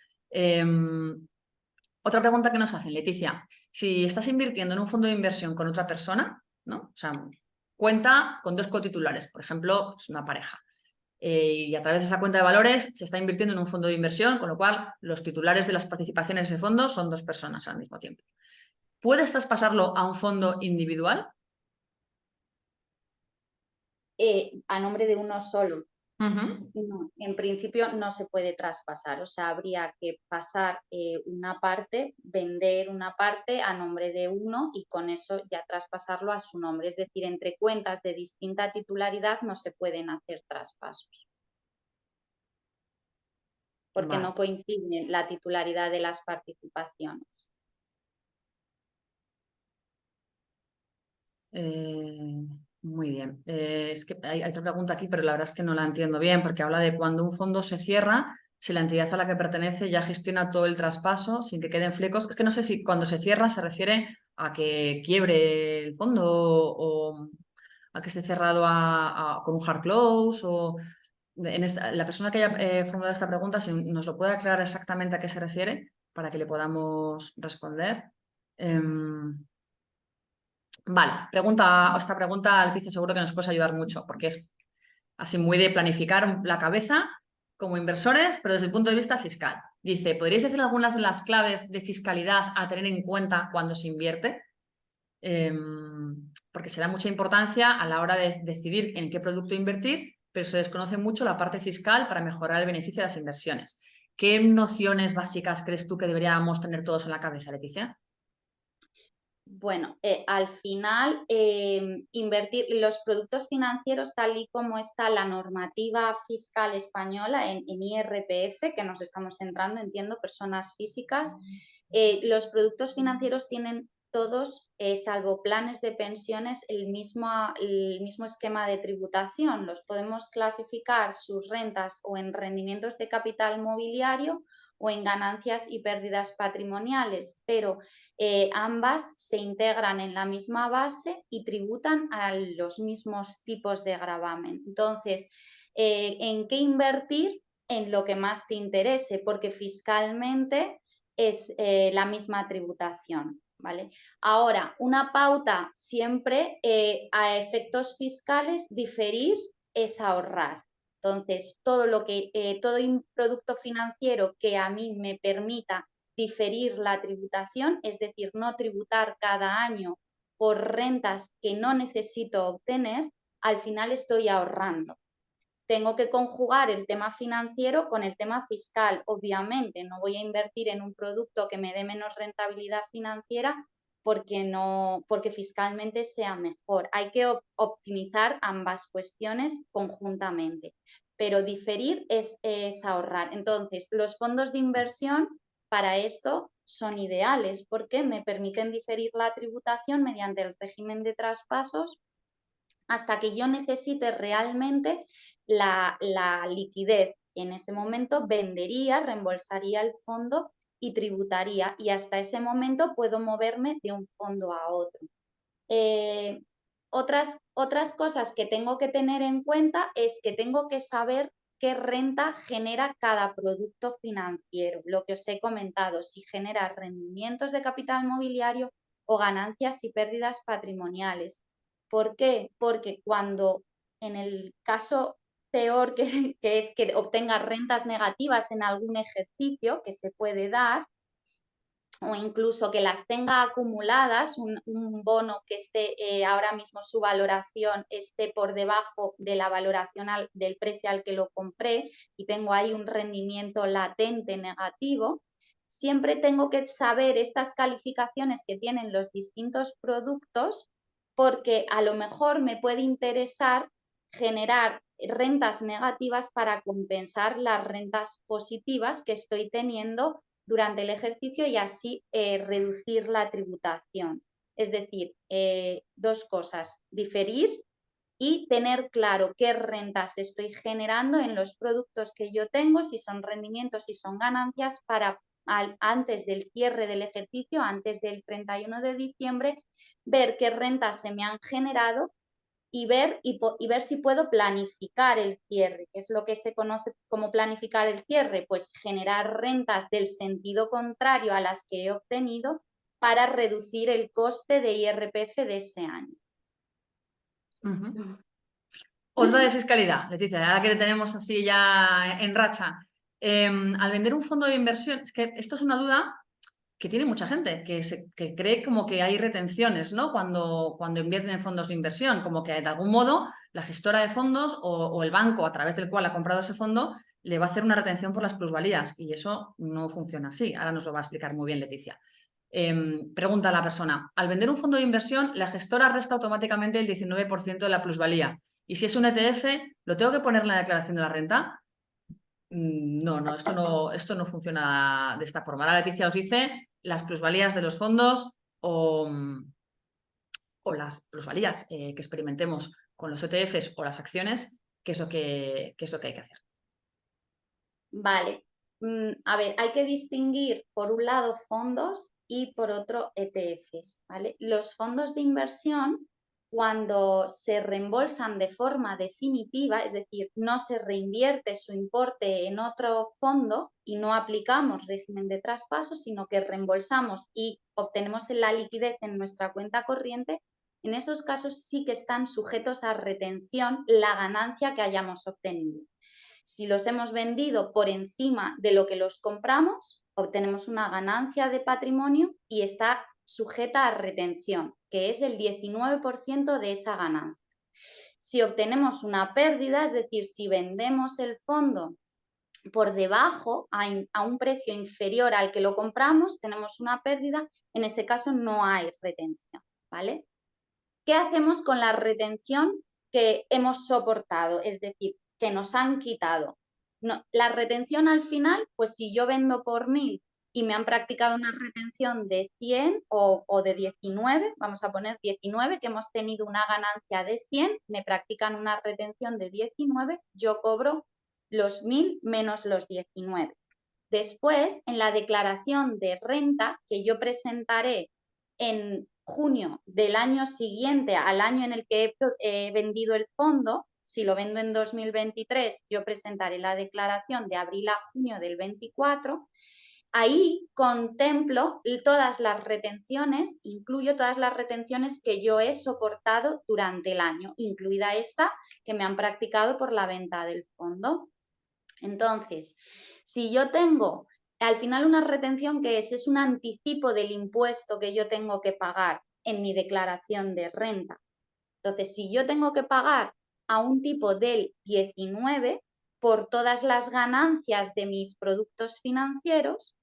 Otra pregunta que nos hacen, Leticia, si estás invirtiendo en un fondo de inversión con otra persona, ¿no? O sea, cuenta con 2 cotitulares, por ejemplo, pues una pareja. Y a través de esa cuenta de valores se está invirtiendo en un fondo de inversión, con lo cual los titulares de las participaciones de ese fondo son 2 personas al mismo tiempo. ¿Puedes traspasarlo a un fondo individual? A nombre de uno solo. Uh-huh. No, en principio no se puede traspasar, o sea, habría que pasar una parte, vender una parte a nombre de uno y con eso ya traspasarlo a su nombre. Es decir, entre cuentas de distinta titularidad no se pueden hacer traspasos, porque Vale. no coincide la titularidad de las participaciones. Muy bien. Es que hay otra pregunta aquí, pero la verdad es que no la entiendo bien, porque habla de cuando un fondo se cierra, si la entidad a la que pertenece ya gestiona todo el traspaso sin que queden flecos. Es que no sé si cuando se cierra se refiere a que quiebre el fondo o a que esté cerrado con un hard close o la persona que haya formulado esta pregunta, si nos lo puede aclarar exactamente a qué se refiere para que le podamos responder. Vale, esta pregunta, Leticia, seguro que nos puedes ayudar mucho, porque es así muy de planificar la cabeza como inversores, pero desde el punto de vista fiscal. Dice, ¿podríais decir algunas de las claves de fiscalidad a tener en cuenta cuando se invierte? Porque se da mucha importancia a la hora de decidir en qué producto invertir, pero se desconoce mucho la parte fiscal para mejorar el beneficio de las inversiones. ¿Qué nociones básicas crees tú que deberíamos tener todos en la cabeza, Leticia? Bueno, al final, invertir los productos financieros, tal y como está la normativa fiscal española en IRPF, que nos estamos centrando, entiendo, personas físicas, los productos financieros tienen todos, salvo planes de pensiones, el mismo esquema de tributación. Los podemos clasificar sus rentas o en rendimientos de capital mobiliario o en ganancias y pérdidas patrimoniales, pero ambas se integran en la misma base y tributan a los mismos tipos de gravamen. Entonces, ¿en qué invertir? En lo que más te interese, porque fiscalmente es la misma tributación, ¿vale? Ahora, una pauta siempre a efectos fiscales, diferir es ahorrar. Entonces, todo producto financiero que a mí me permita diferir la tributación, es decir, no tributar cada año por rentas que no necesito obtener, al final estoy ahorrando. Tengo que conjugar el tema financiero con el tema fiscal. Obviamente, no voy a invertir en un producto que me dé menos rentabilidad financiera porque fiscalmente sea mejor. Hay que optimizar ambas cuestiones conjuntamente, pero diferir es ahorrar. Entonces, los fondos de inversión para esto son ideales porque me permiten diferir la tributación mediante el régimen de traspasos hasta que yo necesite realmente la liquidez. En ese momento vendería, reembolsaría el fondo y tributaría, y hasta ese momento puedo moverme de un fondo a otro. Otras cosas que tengo que tener en cuenta es que tengo que saber qué renta genera cada producto financiero, lo que os he comentado, si genera rendimientos de capital mobiliario o ganancias y pérdidas patrimoniales. ¿Por qué? Porque cuando en el caso peor que es que obtenga rentas negativas en algún ejercicio que se puede dar, o incluso que las tenga acumuladas, un bono que esté ahora mismo su valoración esté por debajo de la valoración del precio al que lo compré y tengo ahí un rendimiento latente negativo, siempre tengo que saber estas calificaciones que tienen los distintos productos porque a lo mejor me puede interesar generar rentas negativas para compensar las rentas positivas que estoy teniendo durante el ejercicio y así reducir la tributación. Es decir, dos cosas, diferir y tener claro qué rentas estoy generando en los productos que yo tengo, si son rendimientos, si son ganancias, para antes del cierre del ejercicio, antes del 31 de diciembre, ver qué rentas se me han generado y ver si puedo planificar el cierre. ¿Qué es lo que se conoce como planificar el cierre? Pues generar rentas del sentido contrario a las que he obtenido para reducir el coste de IRPF de ese año. Otra de fiscalidad, Leticia, ahora que te tenemos así ya en racha. Al vender un fondo de inversión, es que esto es una duda que tiene mucha gente, que cree como que hay retenciones, ¿no? Cuando invierten en fondos de inversión, como que de algún modo la gestora de fondos o el banco a través del cual ha comprado ese fondo le va a hacer una retención por las plusvalías y eso no funciona así. Ahora nos lo va a explicar muy bien Leticia. Pregunta a la persona, al vender un fondo de inversión, la gestora resta automáticamente el 19% de la plusvalía. Y si es un ETF, ¿lo tengo que poner en la declaración de la renta? No, esto no funciona de esta forma. Ahora Leticia os dice las plusvalías de los fondos o las plusvalías que experimentemos con los ETFs o las acciones, qué es lo que hay que hacer. Vale. A ver, hay que distinguir por un lado fondos y por otro ETFs, ¿vale? Los fondos de inversión, cuando se reembolsan de forma definitiva, es decir, no se reinvierte su importe en otro fondo y no aplicamos régimen de traspaso, sino que reembolsamos y obtenemos la liquidez en nuestra cuenta corriente, en esos casos sí que están sujetos a retención la ganancia que hayamos obtenido. Si los hemos vendido por encima de lo que los compramos, obtenemos una ganancia de patrimonio y está sujeta a retención, que es el 19% de esa ganancia. Si obtenemos una pérdida, es decir, si vendemos el fondo por debajo, a un precio inferior al que lo compramos, tenemos una pérdida, en ese caso no hay retención, ¿vale? ¿Qué hacemos con la retención que hemos soportado? Es decir, que nos han quitado. No, la retención al final, pues si yo vendo por 1000 y me han practicado una retención de 100 o de 19, vamos a poner 19, que hemos tenido una ganancia de 100, me practican una retención de 19, yo cobro los 1000 menos los 19. Después, en la declaración de renta que yo presentaré en junio del año siguiente al año en el que he vendido el fondo, si lo vendo en 2023, yo presentaré la declaración de abril a junio del 24. Ahí contemplo todas las retenciones, incluyo todas las retenciones que yo he soportado durante el año, incluida esta que me han practicado por la venta del fondo. Entonces, si yo tengo al final una retención que es un anticipo del impuesto que yo tengo que pagar en mi declaración de renta. Entonces, si yo tengo que pagar a un tipo del 19 por todas las ganancias de mis productos financieros,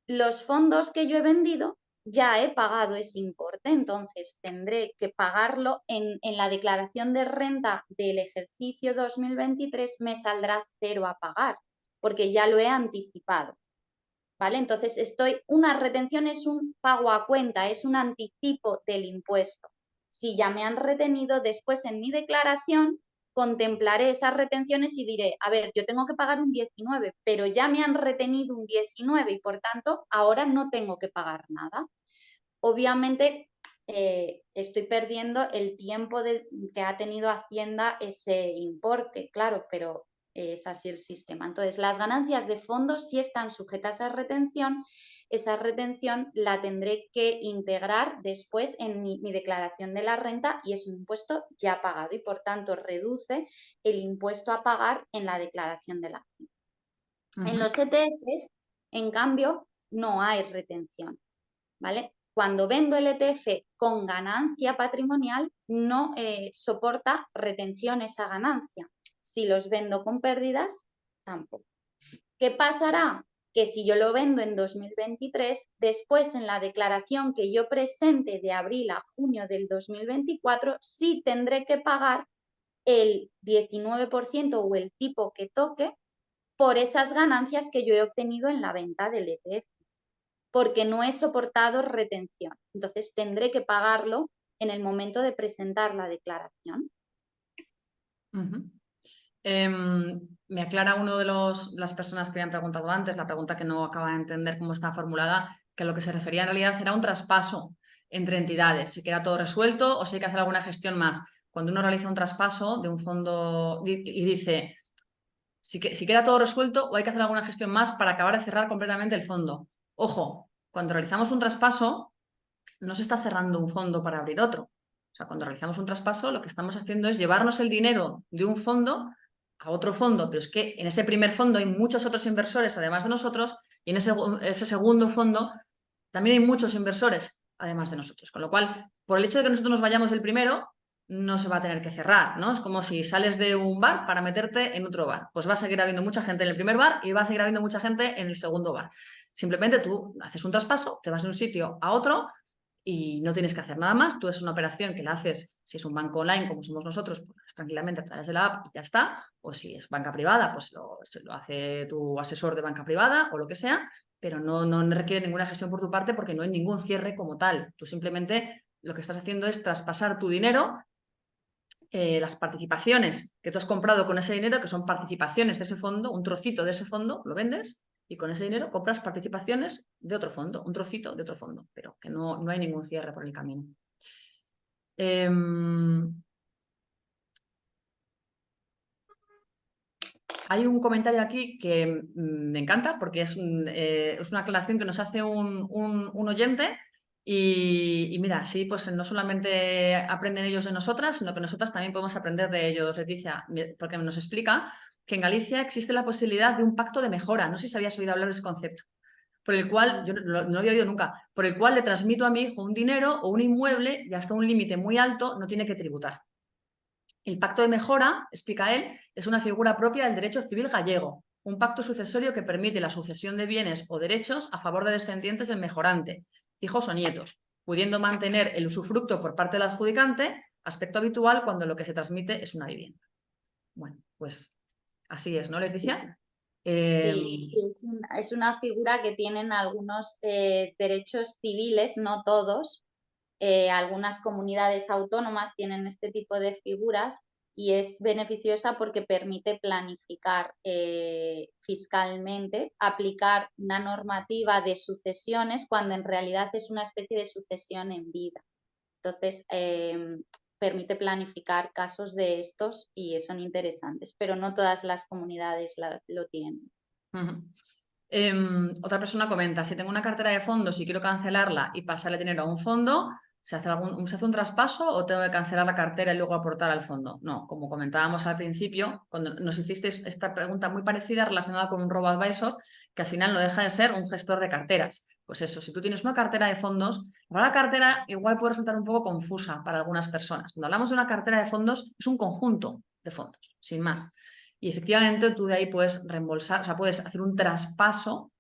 los fondos que yo he vendido ya he pagado ese importe, entonces tendré que pagarlo en la declaración de renta del ejercicio 2023, me saldrá 0 a pagar, porque ya lo he anticipado, ¿vale? Entonces una retención es un pago a cuenta, es un anticipo del impuesto. Si ya me han retenido, después en mi declaración contemplaré esas retenciones y diré, a ver, yo tengo que pagar un 19, pero ya me han retenido un 19 y por tanto ahora no tengo que pagar nada. Obviamente estoy perdiendo el tiempo que ha tenido Hacienda ese importe, claro, pero es así el sistema. Entonces, las ganancias de fondos sí están sujetas a retención. Esa retención la tendré que integrar después en mi declaración de la renta y es un impuesto ya pagado y por tanto reduce el impuesto a pagar en la declaración de la renta. En los ETFs, en cambio, no hay retención, ¿vale? Cuando vendo el ETF con ganancia patrimonial, no soporta retención esa ganancia. Si los vendo con pérdidas, tampoco. ¿Qué pasará? Que si yo lo vendo en 2023, después en la declaración que yo presente de abril a junio del 2024, sí tendré que pagar el 19% o el tipo que toque por esas ganancias que yo he obtenido en la venta del ETF, porque no he soportado retención. Entonces tendré que pagarlo en el momento de presentar la declaración. Me aclara uno de las personas que me han preguntado antes, la pregunta que no acaba de entender cómo está formulada, que lo que se refería en realidad era un traspaso entre entidades, si queda todo resuelto o si hay que hacer alguna gestión más. Cuando uno realiza un traspaso de un fondo y dice si queda todo resuelto o hay que hacer alguna gestión más para acabar de cerrar completamente el fondo. Ojo, cuando realizamos un traspaso no se está cerrando un fondo para abrir otro. O sea, cuando realizamos un traspaso lo que estamos haciendo es llevarnos el dinero de un fondo a otro fondo, pero es que en ese primer fondo hay muchos otros inversores además de nosotros y en ese segundo fondo también hay muchos inversores además de nosotros, con lo cual, por el hecho de que nosotros nos vayamos el primero, no se va a tener que cerrar, ¿no? Es como si sales de un bar para meterte en otro bar, pues va a seguir habiendo mucha gente en el primer bar y va a seguir habiendo mucha gente en el segundo bar. Simplemente tú haces un traspaso, te vas de un sitio a otro y no tienes que hacer nada más. Tú es una operación que la haces, si es un banco online como somos nosotros, pues lo haces tranquilamente a través de la app y ya está. O si es banca privada, pues lo hace tu asesor de banca privada o lo que sea, pero no requiere ninguna gestión por tu parte porque no hay ningún cierre como tal. Tú simplemente lo que estás haciendo es traspasar tu dinero, las participaciones que tú has comprado con ese dinero, que son participaciones de ese fondo, un trocito de ese fondo, lo vendes y con ese dinero compras participaciones de otro fondo, un trocito de otro fondo, pero que no hay ningún cierre por el camino. Hay un comentario aquí que me encanta porque es una aclaración que nos hace un oyente y mira, sí, pues no solamente aprenden ellos de nosotras, sino que nosotras también podemos aprender de ellos, Leticia, porque nos explica que en Galicia existe la posibilidad de un pacto de mejora. No sé si habías oído hablar de ese concepto, por el cual, yo no lo había oído nunca, por el cual le transmito a mi hijo un dinero o un inmueble y hasta un límite muy alto no tiene que tributar. El pacto de mejora, explica él, es una figura propia del derecho civil gallego. un pacto sucesorio que permite la sucesión de bienes o derechos a favor de descendientes del mejorante, hijos o nietos, pudiendo mantener el usufructo por parte del adjudicante, aspecto habitual cuando lo que se transmite es una vivienda. Bueno, pues así es, ¿no, Leticia? Sí, es una figura que tienen algunos derechos civiles, no todos. Algunas comunidades autónomas tienen este tipo de figuras y es beneficiosa porque permite planificar fiscalmente, aplicar una normativa de sucesiones cuando en realidad es una especie de sucesión en vida. Entonces, permite planificar casos de estos y son interesantes, pero no todas las comunidades lo tienen. Otra persona comenta, si tengo una cartera de fondos y quiero cancelarla y pasarle dinero a un fondo, ¿se hace un traspaso o tengo que cancelar la cartera y luego aportar al fondo? No, como comentábamos al principio, cuando nos hicisteis esta pregunta muy parecida relacionada con un robo-advisor, que al final no deja de ser un gestor de carteras. Pues eso, si tú tienes una cartera de fondos, ahora la cartera igual puede resultar un poco confusa para algunas personas. Cuando hablamos de una cartera de fondos, es un conjunto de fondos, sin más. Y efectivamente tú de ahí puedes reembolsar, o sea, puedes hacer un traspaso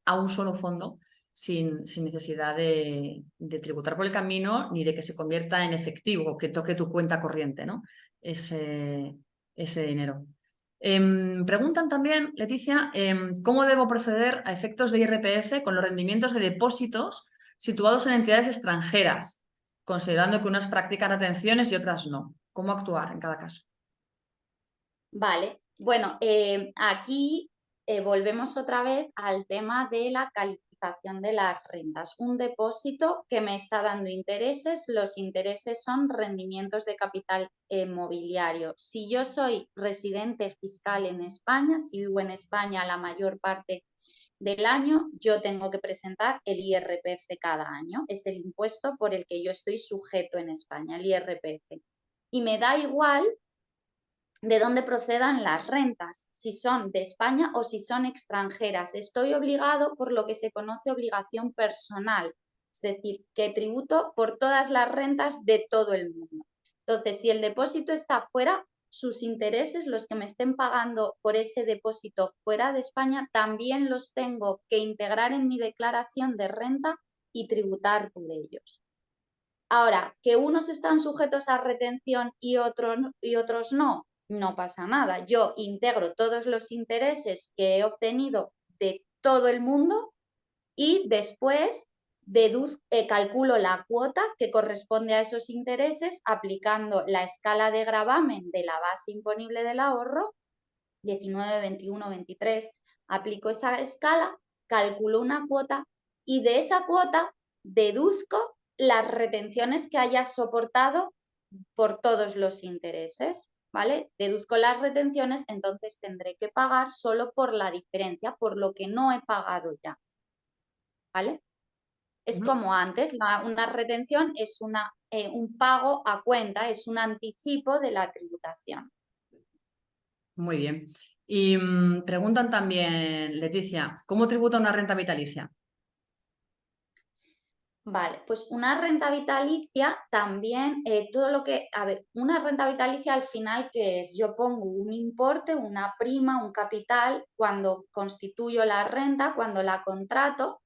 a un solo fondo sin necesidad de tributar por el camino ni de que se convierta en efectivo, que toque tu cuenta corriente, ¿no? Ese dinero. Preguntan también, Leticia, ¿cómo debo proceder a efectos de IRPF con los rendimientos de depósitos situados en entidades extranjeras, considerando que unas practican retenciones y otras no? ¿Cómo actuar en cada caso? Vale, bueno, aquí volvemos otra vez al tema de la calificación de las rentas. Un depósito que me está dando intereses, los intereses son rendimientos de capital mobiliario. Si yo soy residente fiscal en España, si vivo en España la mayor parte del año, yo tengo que presentar el IRPF cada año. Es el impuesto por el que yo estoy sujeto en España, el IRPF. Y me da igual de dónde procedan las rentas, si son de España o si son extranjeras. Estoy obligado por lo que se conoce obligación personal, es decir, que tributo por todas las rentas de todo el mundo. Entonces, si el depósito está fuera, sus intereses, los que me estén pagando por ese depósito fuera de España, también los tengo que integrar en mi declaración de renta y tributar por ellos. Ahora, que unos están sujetos a retención y otros no, no pasa nada. Yo integro todos los intereses que he obtenido de todo el mundo y después calculo la cuota que corresponde a esos intereses aplicando la escala de gravamen de la base imponible del ahorro, 19, 21, 23. Aplico esa escala, calculo una cuota y de esa cuota deduzco las retenciones que haya soportado por todos los intereses, ¿vale? Deduzco las retenciones, entonces tendré que pagar solo por la diferencia, por lo que no he pagado ya, ¿vale? Es como antes, una retención es un pago a cuenta, es un anticipo de la tributación. Muy bien. Y preguntan también, Leticia, ¿cómo tributa una renta vitalicia? Vale, pues una renta vitalicia también, todo lo que, a ver, una renta vitalicia al final, ¿qué es? Yo pongo un importe, una prima, un capital cuando constituyo la renta, cuando la contrato,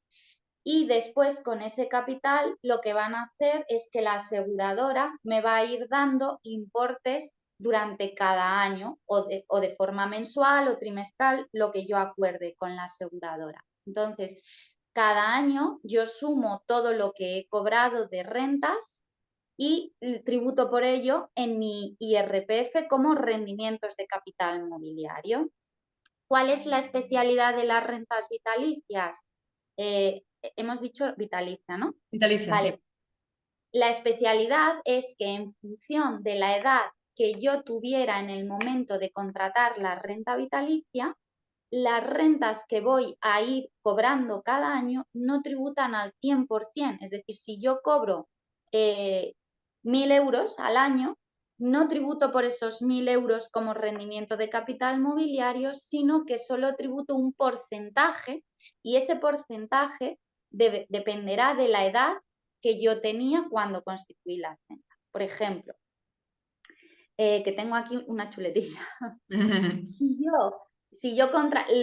y después con ese capital lo que van a hacer es que la aseguradora me va a ir dando importes durante cada año o de forma mensual o trimestral, lo que yo acuerde con la aseguradora. Entonces, cada año yo sumo todo lo que he cobrado de rentas y tributo por ello en mi IRPF como rendimientos de capital mobiliario. ¿Cuál es la especialidad de las rentas vitalicias? Hemos dicho vitalicia, ¿no? Vitalicia, sí. Vale. La especialidad es que en función de la edad que yo tuviera en el momento de contratar la renta vitalicia, las rentas que voy a ir cobrando cada año no tributan al 100%. Es decir, si yo cobro 1.000 euros al año, no tributo por esos 1.000 euros como rendimiento de capital mobiliario, sino que solo tributo un porcentaje y ese porcentaje dependerá de la edad que yo tenía cuando constituí la renta. Por ejemplo, que tengo aquí una chuletilla.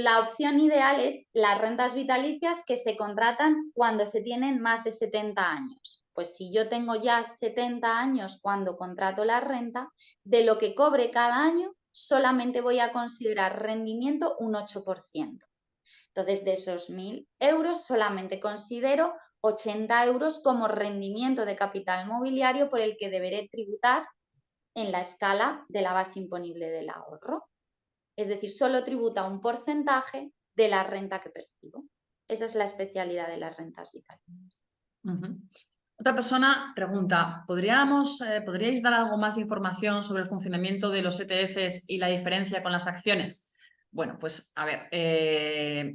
La opción ideal es las rentas vitalicias que se contratan cuando se tienen más de 70 años. Pues si yo tengo ya 70 años cuando contrato la renta, de lo que cobre cada año, solamente voy a considerar rendimiento un 8%. Entonces, de esos 1.000 euros, solamente considero 80 euros como rendimiento de capital mobiliario por el que deberé tributar en la escala de la base imponible del ahorro. Es decir, solo tributa un porcentaje de la renta que percibo. Esa es la especialidad de las rentas vitalicias. Otra persona pregunta, ¿podríais dar algo más de información sobre el funcionamiento de los ETFs y la diferencia con las acciones? Bueno, pues a ver,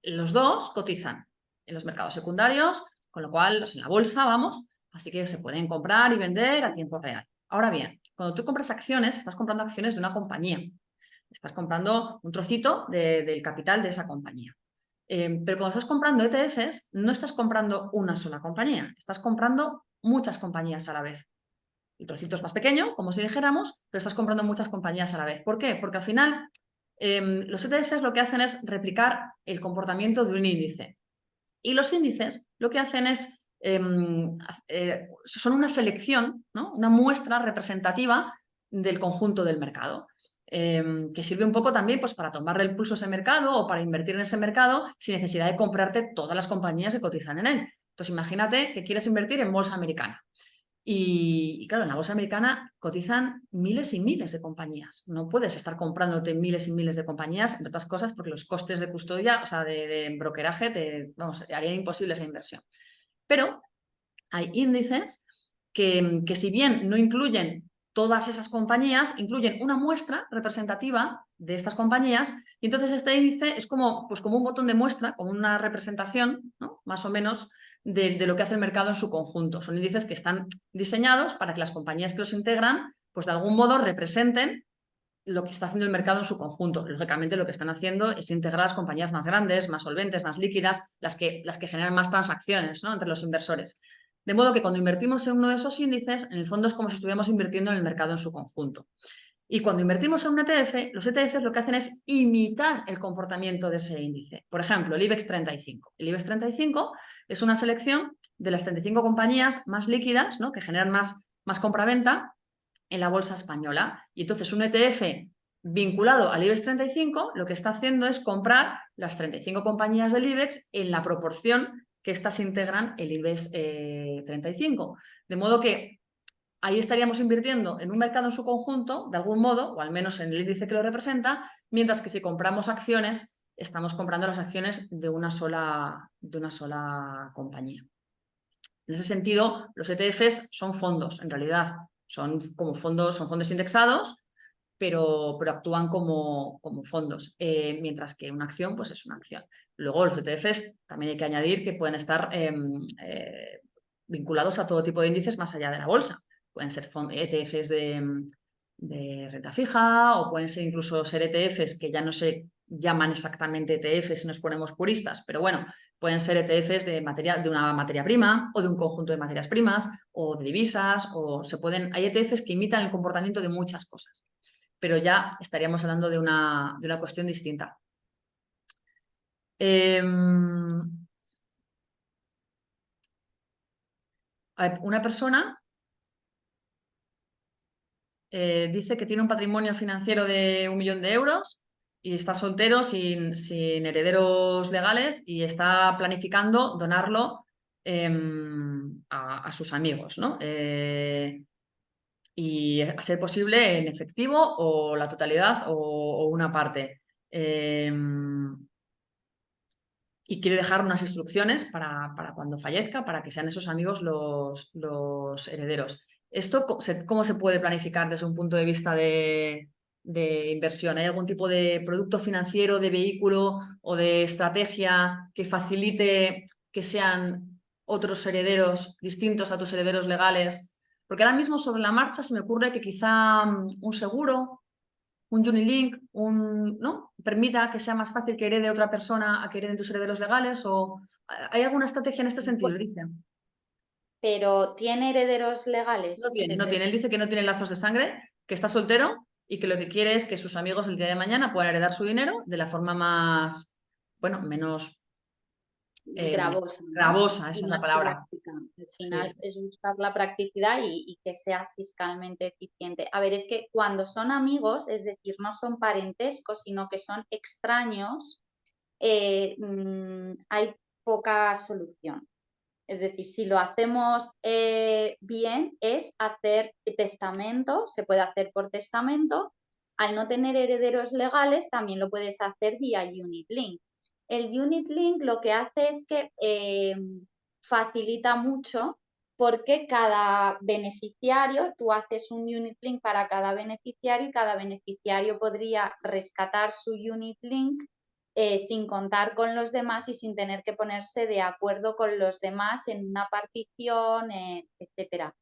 los dos cotizan en los mercados secundarios, con lo cual, en la bolsa, vamos, así que se pueden comprar y vender a tiempo real. Ahora bien, cuando tú compras acciones, estás comprando acciones de una compañía. Estás comprando un trocito del capital de esa compañía. Pero cuando estás comprando ETFs, no estás comprando una sola compañía, estás comprando muchas compañías a la vez. El trocito es más pequeño, como si dijéramos, pero estás comprando muchas compañías a la vez. ¿Por qué? Porque al final los ETFs lo que hacen es replicar el comportamiento de un índice. Y los índices lo que hacen es, son una selección, ¿no? Una muestra representativa del conjunto del mercado. Que sirve un poco también pues, para tomarle el pulso a ese mercado o para invertir en ese mercado sin necesidad de comprarte todas las compañías que cotizan en él. Entonces, imagínate que quieres invertir en bolsa americana. Y claro, en la bolsa americana cotizan miles y miles de compañías. No puedes estar comprándote miles y miles de compañías, entre otras cosas, porque los costes de custodia, o sea, de brokeraje, harían imposible esa inversión. Pero hay índices que si bien no incluyen todas esas compañías, incluyen una muestra representativa de estas compañías y entonces este índice es como, pues como un botón de muestra, como una representación, ¿no? Más o menos de lo que hace el mercado en su conjunto. Son índices que están diseñados para que las compañías que los integran pues de algún modo representen lo que está haciendo el mercado en su conjunto. Lógicamente lo que están haciendo es integrar las compañías más grandes, más solventes, más líquidas, las que generan más transacciones, ¿no? Entre los inversores. De modo que cuando invertimos en uno de esos índices, en el fondo es como si estuviéramos invirtiendo en el mercado en su conjunto. Y cuando invertimos en un ETF, los ETFs lo que hacen es imitar el comportamiento de ese índice. Por ejemplo, el IBEX 35. El IBEX 35 es una selección de las 35 compañías más líquidas, ¿no? Que generan más compraventa en la bolsa española. Y entonces un ETF vinculado al IBEX 35 lo que está haciendo es comprar las 35 compañías del IBEX en la proporción que éstas integran el IBEX 35. De modo que ahí estaríamos invirtiendo en un mercado en su conjunto, de algún modo, o al menos en el índice que lo representa, mientras que si compramos acciones, estamos comprando las acciones de una sola compañía. En ese sentido, los ETFs son fondos, en realidad. Son fondos indexados, pero actúan como fondos, mientras que una acción pues es una acción. Luego los ETFs también hay que añadir que pueden estar vinculados a todo tipo de índices más allá de la bolsa. Pueden ser ETFs de renta fija o pueden ser incluso ETFs que ya no se llaman exactamente ETFs si nos ponemos puristas, pero bueno, pueden ser ETFs de una materia prima o de un conjunto de materias primas o de divisas hay ETFs que imitan el comportamiento de muchas cosas, pero ya estaríamos hablando de una cuestión distinta. Una persona dice que tiene un patrimonio financiero de 1 millón de euros y está soltero sin herederos legales y está planificando donarlo a sus amigos, ¿no? Y a ser posible en efectivo o la totalidad o una parte. Y quiere dejar unas instrucciones para cuando fallezca, para que sean esos amigos los herederos. ¿Esto cómo se puede planificar desde un punto de vista de inversión? ¿Hay algún tipo de producto financiero, de vehículo o de estrategia que facilite que sean otros herederos distintos a tus herederos legales? Porque ahora mismo sobre la marcha se me ocurre que quizá un seguro, un Unilink, ¿no? Permita que sea más fácil que herede otra persona a que hereden tus herederos legales o ¿hay alguna estrategia en este sentido? Dice. Pero ¿tiene herederos legales? No tiene. Él dice que no tiene lazos de sangre, que está soltero y que lo que quiere es que sus amigos el día de mañana puedan heredar su dinero de la forma más, bueno, menos gravosa, ¿no? gravosa, esa Y es la más palabra. práctica. Al Sí, final sí. es buscar la practicidad y que sea fiscalmente eficiente. A ver, es que cuando son amigos, es decir, no son parentescos, sino que son extraños, hay poca solución. Es decir, si lo hacemos bien, es hacer testamento, se puede hacer por testamento. Al no tener herederos legales, también lo puedes hacer vía Unit Link. El Unit Link lo que hace es que facilita mucho porque cada beneficiario, tú haces un Unit Link para cada beneficiario y cada beneficiario podría rescatar su Unit Link sin contar con los demás y sin tener que ponerse de acuerdo con los demás en una partición, etcétera.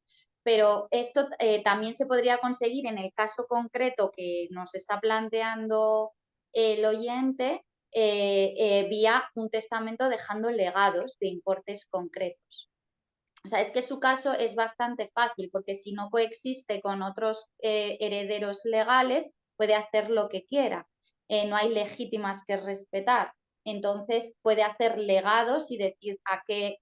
Pero esto también se podría conseguir en el caso concreto que nos está planteando el oyente vía un testamento dejando legados de importes concretos. O sea, es que su caso es bastante fácil porque si no coexiste con otros herederos legales, puede hacer lo que quiera. No hay legítimas que respetar. Entonces puede hacer legados y decir a qué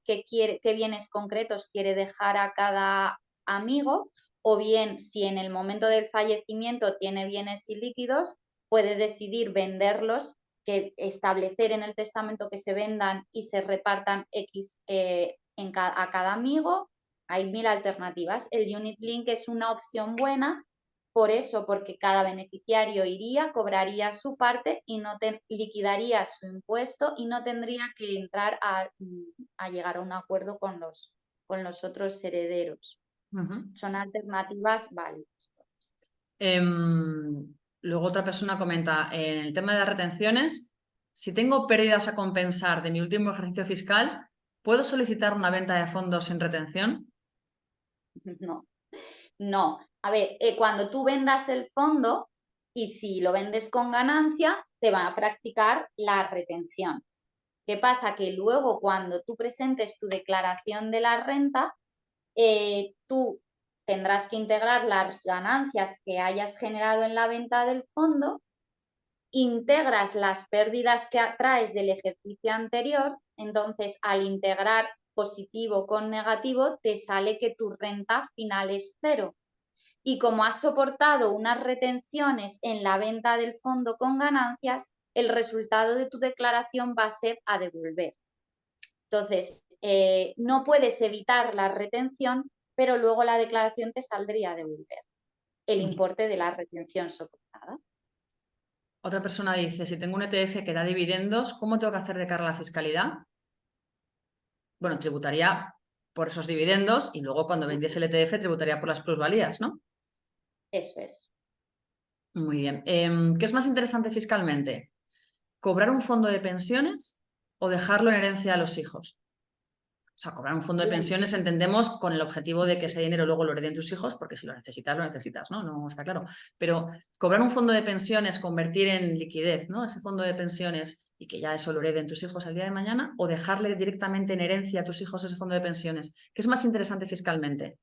bienes concretos quiere dejar a cada amigo, o bien si en el momento del fallecimiento tiene bienes ilíquidos, puede decidir venderlos, que establecer en el testamento que se vendan y se repartan X a cada amigo. Hay 1000 alternativas. El Unit Link es una opción buena por eso, porque cada beneficiario iría, cobraría su parte y no liquidaría su impuesto y no tendría que entrar a llegar a un acuerdo con los otros herederos. Son alternativas válidas. Luego otra persona comenta, en el tema de las retenciones, si tengo pérdidas a compensar de mi último ejercicio fiscal, ¿puedo solicitar una venta de fondos sin retención? No, no. A ver, cuando tú vendas el fondo y si lo vendes con ganancia, te va a practicar la retención. ¿Qué pasa? Que luego cuando tú presentes tu declaración de la renta, tú tendrás que integrar las ganancias que hayas generado en la venta del fondo, integras las pérdidas que traes del ejercicio anterior, entonces al integrar positivo con negativo, te sale que tu renta final es cero. Y como has soportado unas retenciones en la venta del fondo con ganancias, el resultado de tu declaración va a ser a devolver. Entonces, no puedes evitar la retención, pero luego la declaración te saldría a devolver el importe de la retención soportada. Otra persona dice, si tengo un ETF que da dividendos, ¿cómo tengo que hacer de cara a la fiscalidad? Bueno, tributaría por esos dividendos y luego cuando vendiese el ETF tributaría por las plusvalías, ¿no? Eso es. Muy bien. ¿Qué es más interesante fiscalmente? ¿Cobrar un fondo de pensiones o dejarlo en herencia a los hijos? O sea, cobrar un fondo de Bien. pensiones entendemos con el objetivo de que ese dinero luego lo hereden tus hijos, porque si lo necesitas, ¿no? No está claro. Pero cobrar un fondo de pensiones, convertir en liquidez, ¿no? Ese fondo de pensiones y que ya eso lo hereden tus hijos el día de mañana, o dejarle directamente en herencia a tus hijos ese fondo de pensiones. ¿Qué es más interesante fiscalmente?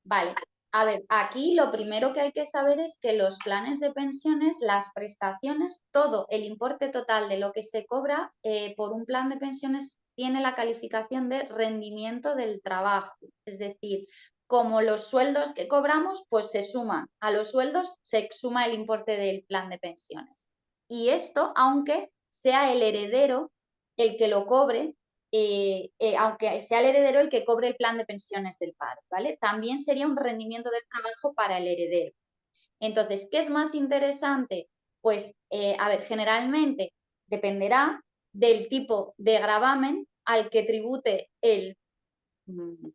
Vale. A ver, aquí lo primero que hay que saber es que los planes de pensiones, las prestaciones, todo el importe total de lo que se cobra por un plan de pensiones tiene la calificación de rendimiento del trabajo. Es decir, como los sueldos que cobramos, pues se suman a los sueldos, se suma el importe del plan de pensiones. Y esto, aunque sea el heredero el que lo cobre, aunque sea el heredero el que cobre el plan de pensiones del padre, ¿vale? También sería un rendimiento del trabajo para el heredero. Entonces, ¿qué es más interesante? Pues, a ver, generalmente dependerá del tipo de gravamen al que tribute el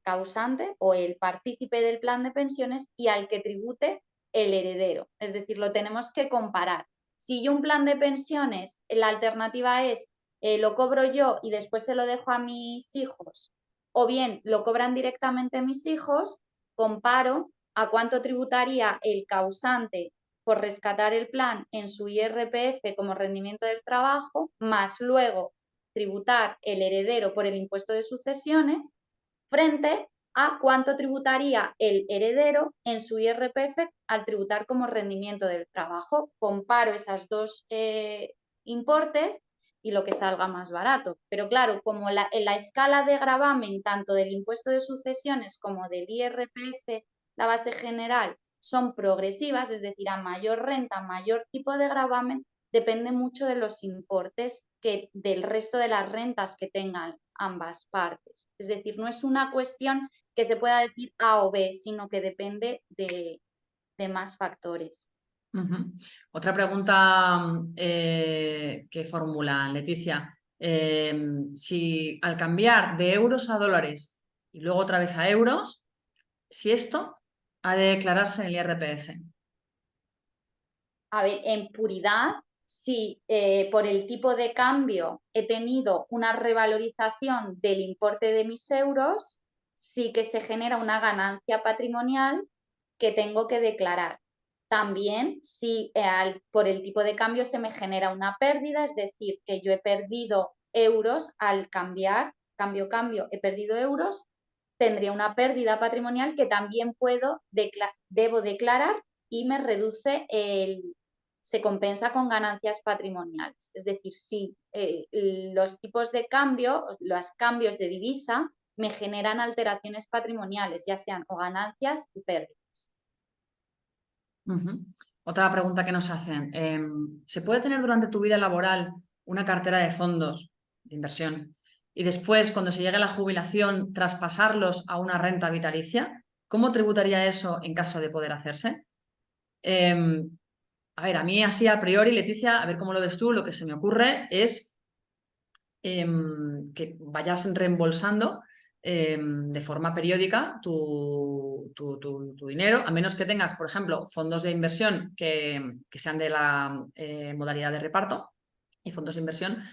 causante o el partícipe del plan de pensiones y al que tribute el heredero. Es decir, lo tenemos que comparar. Si yo un plan de pensiones, la alternativa es lo cobro yo y después se lo dejo a mis hijos, o bien lo cobran directamente mis hijos, comparo a cuánto tributaría el causante por rescatar el plan en su IRPF como rendimiento del trabajo, más luego tributar el heredero por el impuesto de sucesiones, frente a cuánto tributaría el heredero en su IRPF al tributar como rendimiento del trabajo. Comparo esas dos importes y lo que salga más barato. Pero claro, como en la escala de gravamen tanto del impuesto de sucesiones como del IRPF, la base general, son progresivas, es decir, a mayor renta, mayor tipo de gravamen, depende mucho de los importes del resto de las rentas que tengan ambas partes. Es decir, no es una cuestión que se pueda decir A o B, sino que depende de más factores. Otra pregunta que formula Leticia. Si al cambiar de euros a dólares y luego otra vez a euros, si esto ha de declararse en el IRPF. A ver, en puridad, si por el tipo de cambio he tenido una revalorización del importe de mis euros, sí que se genera una ganancia patrimonial que tengo que declarar. También si por el tipo de cambio se me genera una pérdida, es decir, que yo he perdido euros al cambiar, cambio, he perdido euros, tendría una pérdida patrimonial que también debo declarar y me reduce se compensa con ganancias patrimoniales. Es decir, si los tipos de cambio, los cambios de divisa, me generan alteraciones patrimoniales, ya sean o ganancias o pérdidas. Otra pregunta que nos hacen. ¿Se puede tener durante tu vida laboral una cartera de fondos de inversión y después, cuando se llegue a la jubilación, traspasarlos a una renta vitalicia? ¿Cómo tributaría eso en caso de poder hacerse? A ver, a mí así a priori, Leticia, a ver cómo lo ves tú, lo que se me ocurre es que vayas reembolsando de forma periódica tu dinero, a menos que tengas, por ejemplo, fondos de inversión que sean de la modalidad de reparto y fondos de inversión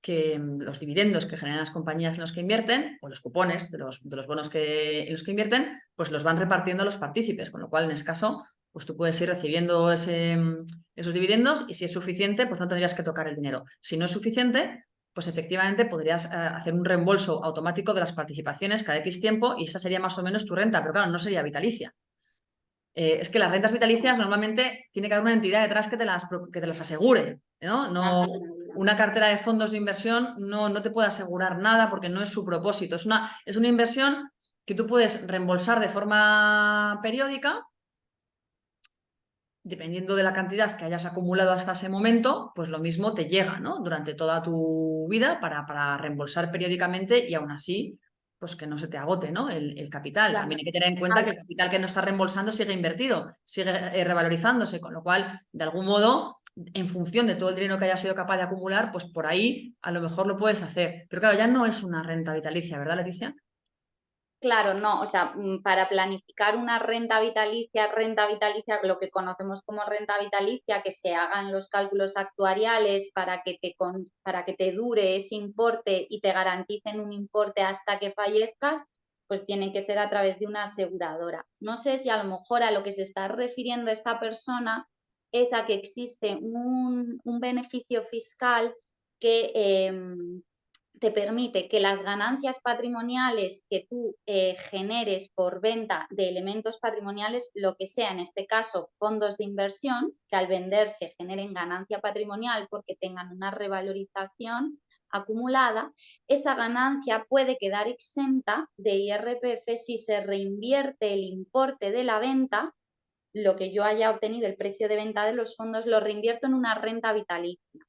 que los dividendos que generan las compañías en los que invierten o los cupones de los bonos en los que invierten, pues los van repartiendo a los partícipes, con lo cual en ese caso pues tú puedes ir recibiendo esos dividendos y si es suficiente, pues no tendrías que tocar el dinero. Si no es suficiente, pues efectivamente podrías hacer un reembolso automático de las participaciones cada X tiempo y esa sería más o menos tu renta, pero claro, no sería vitalicia. Es que las rentas vitalicias normalmente tiene que haber una entidad detrás que te las asegure, ¿no? Una cartera de fondos de inversión no te puede asegurar nada porque no es su propósito. Es una inversión que tú puedes reembolsar de forma periódica dependiendo de la cantidad que hayas acumulado hasta ese momento, pues lo mismo te llega, ¿no? Durante toda tu vida para reembolsar periódicamente y aún así, pues que no se te agote, ¿no? El capital. Claro. También hay que tener en cuenta que el capital que no está reembolsando sigue invertido, sigue revalorizándose, con lo cual, de algún modo, en función de todo el dinero que hayas sido capaz de acumular, pues por ahí a lo mejor lo puedes hacer. Pero claro, ya no es una renta vitalicia, ¿verdad, Leticia? Claro, no, o sea, para planificar una renta vitalicia, lo que conocemos como renta vitalicia, que se hagan los cálculos actuariales para que te dure ese importe y te garanticen un importe hasta que fallezcas, pues tienen que ser a través de una aseguradora. No sé si a lo mejor a lo que se está refiriendo esta persona es a que existe un beneficio fiscal que te permite que las ganancias patrimoniales que tú generes por venta de elementos patrimoniales, lo que sea, en este caso, fondos de inversión, que al venderse generen ganancia patrimonial porque tengan una revalorización acumulada, esa ganancia puede quedar exenta de IRPF si se reinvierte el importe de la venta, lo que yo haya obtenido, el precio de venta de los fondos, lo reinvierto en una renta vitalicia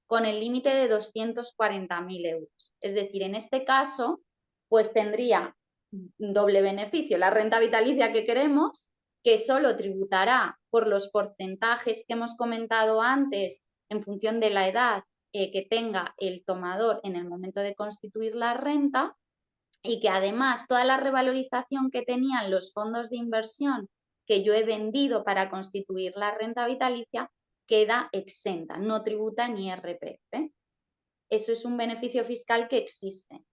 con el límite de 240.000 euros. Es decir, en este caso, pues tendría doble beneficio, la renta vitalicia que queremos, que solo tributará por los porcentajes que hemos comentado antes en función de la edad que tenga el tomador en el momento de constituir la renta y que además toda la revalorización que tenían los fondos de inversión que yo he vendido para constituir la renta vitalicia queda exenta, no tributa ni IRPF. Eso es un beneficio fiscal que existe.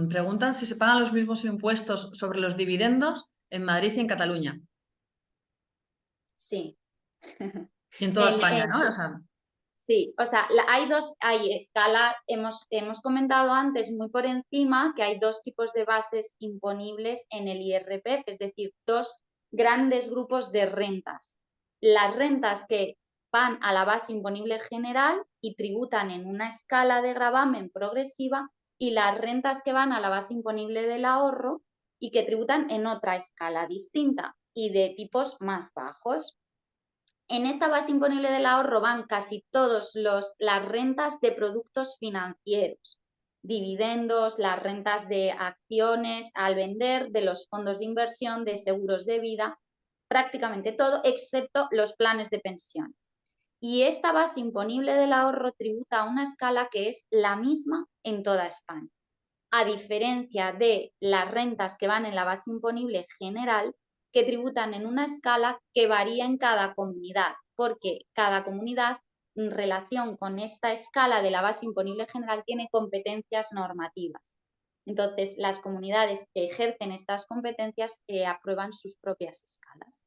Preguntan si se pagan los mismos impuestos sobre los dividendos en Madrid y en Cataluña. Sí. Y en toda España, ¿no? O sea, Sí, o sea, hay escala, hemos comentado antes muy por encima que hay 2 tipos de bases imponibles en el IRPF, es decir, 2 grandes grupos de rentas. Las rentas que van a la base imponible general y tributan en una escala de gravamen progresiva, y las rentas que van a la base imponible del ahorro y que tributan en otra escala distinta y de tipos más bajos. En esta base imponible del ahorro van casi todas las rentas de productos financieros, dividendos, las rentas de acciones al vender, de los fondos de inversión, de seguros de vida, prácticamente todo, excepto los planes de pensiones. Y esta base imponible del ahorro tributa a una escala que es la misma en toda España, a diferencia de las rentas que van en la base imponible general, que tributan en una escala que varía en cada comunidad, porque cada comunidad, en relación con esta escala de la base imponible general, tiene competencias normativas. Entonces, las comunidades que ejercen estas competencias aprueban sus propias escalas.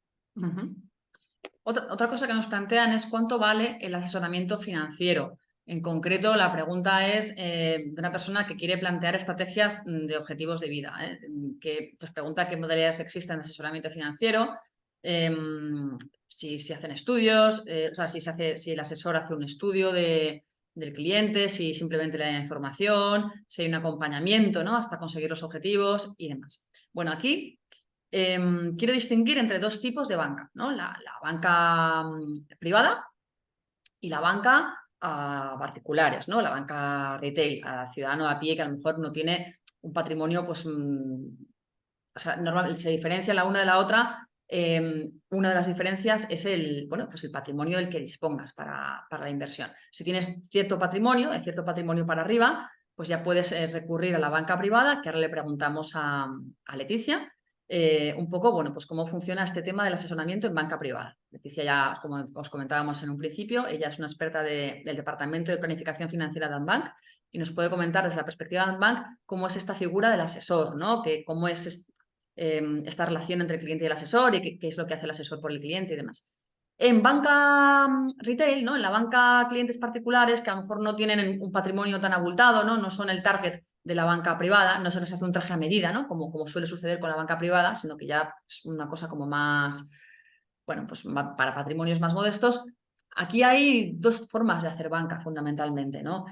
Otra cosa que nos plantean es cuánto vale el asesoramiento financiero. En concreto, la pregunta es de una persona que quiere plantear estrategias de objetivos de vida, que nos pregunta qué modalidades existen de asesoramiento financiero, si se hacen estudios, o sea, si el asesor hace un estudio del cliente, si simplemente le da información, si hay un acompañamiento, ¿no?, hasta conseguir los objetivos y demás. Bueno, aquí quiero distinguir entre 2 tipos de banca, ¿no? La banca privada y la banca a particulares, ¿no? La banca retail, a ciudadano a pie que a lo mejor no tiene un patrimonio, pues, o sea, normalmente se diferencia la una de la otra. Una de las diferencias es pues el patrimonio del que dispongas para la inversión. Si tienes cierto patrimonio, de cierto patrimonio para arriba, pues ya puedes recurrir a la banca privada, que ahora le preguntamos a Leticia. Un poco, bueno, pues cómo funciona este tema del asesoramiento en banca privada. Leticia ya, como os comentábamos en un principio, ella es una experta del Departamento de Planificación Financiera de Andbank y nos puede comentar desde la perspectiva de Andbank cómo es esta figura del asesor, ¿no? Cómo es esta relación entre el cliente y el asesor y qué es lo que hace el asesor por el cliente y demás. En banca retail, ¿no?, en la banca clientes particulares que a lo mejor no tienen un patrimonio tan abultado, no son el target de la banca privada, no se les hace un traje a medida, ¿no?, como suele suceder con la banca privada, sino que ya es una cosa como más, bueno, pues para patrimonios más modestos. Aquí hay 2 formas de hacer banca fundamentalmente, ¿no?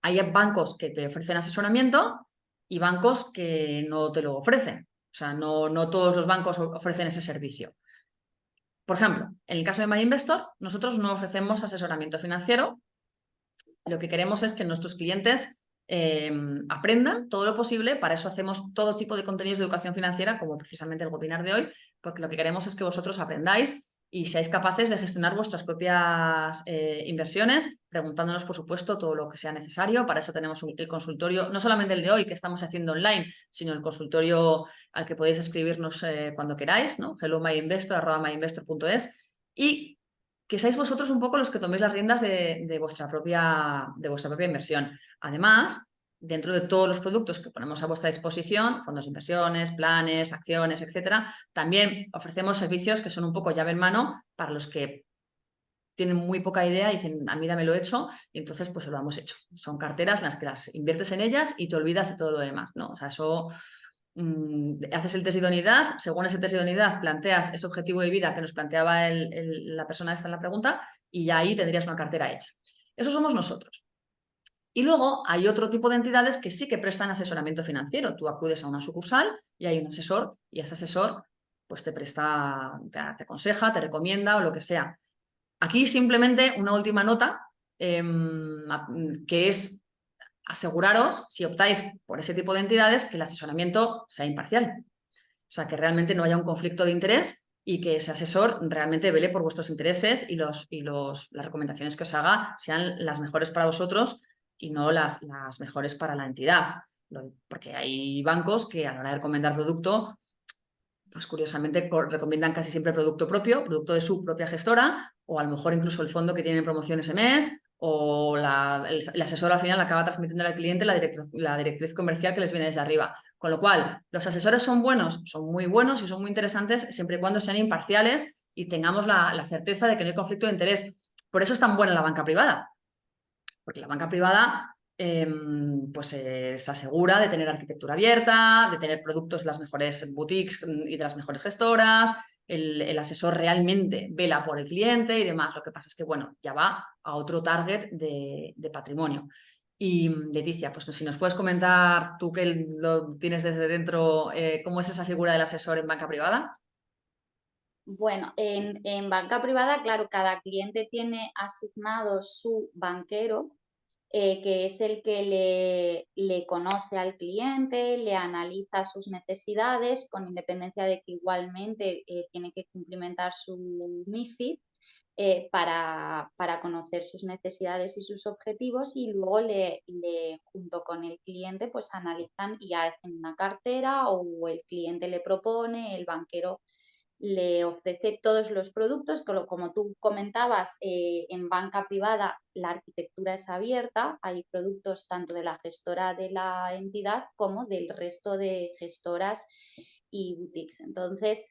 Hay bancos que te ofrecen asesoramiento y bancos que no te lo ofrecen. O sea, no todos los bancos ofrecen ese servicio. Por ejemplo, en el caso de MyInvestor, nosotros no ofrecemos asesoramiento financiero. Lo que queremos es que nuestros clientes aprendan todo lo posible. Para eso hacemos todo tipo de contenidos de educación financiera, como precisamente el webinar de hoy, porque lo que queremos es que vosotros aprendáis y seáis capaces de gestionar vuestras propias inversiones, preguntándonos, por supuesto, todo lo que sea necesario. Para eso tenemos el consultorio, no solamente el de hoy, que estamos haciendo online, sino el consultorio al que podéis escribirnos cuando queráis, ¿no? hellomyinvestor@myinvestor.es, y que seáis vosotros un poco los que toméis las riendas de vuestra propia inversión. Además, dentro de todos los productos que ponemos a vuestra disposición, fondos de inversiones, planes, acciones, etcétera, también ofrecemos servicios que son un poco llave en mano para los que tienen muy poca idea y dicen, a mí dámelo hecho, y entonces pues lo hemos hecho. Son carteras en las que las inviertes en ellas y te olvidas de todo lo demás, ¿no? O sea, eso haces el test de idoneidad, según ese test de idoneidad planteas ese objetivo de vida que nos planteaba la persona esta en la pregunta, y ya ahí tendrías una cartera hecha. Eso somos nosotros. Y luego hay otro tipo de entidades que sí que prestan asesoramiento financiero. Tú acudes a una sucursal y hay un asesor, y ese asesor pues te presta, te aconseja, te recomienda o lo que sea. Aquí simplemente una última nota, que es aseguraros, si optáis por ese tipo de entidades, que el asesoramiento sea imparcial. O sea, que realmente no haya un conflicto de interés y que ese asesor realmente vele por vuestros intereses y las recomendaciones que os haga sean las mejores para vosotros y no las mejores para la entidad. Porque hay bancos que a la hora de recomendar producto, pues curiosamente recomiendan casi siempre producto propio, producto de su propia gestora, o a lo mejor incluso el fondo que tiene en promoción ese mes, o el asesor al final acaba transmitiendo al cliente la directriz comercial que les viene desde arriba. Con lo cual, los asesores son buenos, son muy buenos y son muy interesantes siempre y cuando sean imparciales y tengamos la certeza de que no hay conflicto de interés. Por eso es tan buena la banca privada, porque la banca privada pues se asegura de tener arquitectura abierta, de tener productos de las mejores boutiques y de las mejores gestoras, el asesor realmente vela por el cliente y demás. Lo que pasa es que, bueno, ya va a otro target de patrimonio. Y Leticia, pues si nos puedes comentar, tú que lo tienes desde dentro, ¿cómo es esa figura del asesor en banca privada? Bueno, en banca privada, claro, cada cliente tiene asignado su banquero, que es el que le conoce al cliente, le analiza sus necesidades, con independencia de que igualmente tiene que cumplimentar su MiFID, para conocer sus necesidades y sus objetivos, y luego junto con el cliente pues analizan y hacen una cartera, o el cliente le propone, el banquero le ofrece todos los productos. Como tú comentabas, en banca privada la arquitectura es abierta, hay productos tanto de la gestora de la entidad como del resto de gestoras y boutiques. Entonces,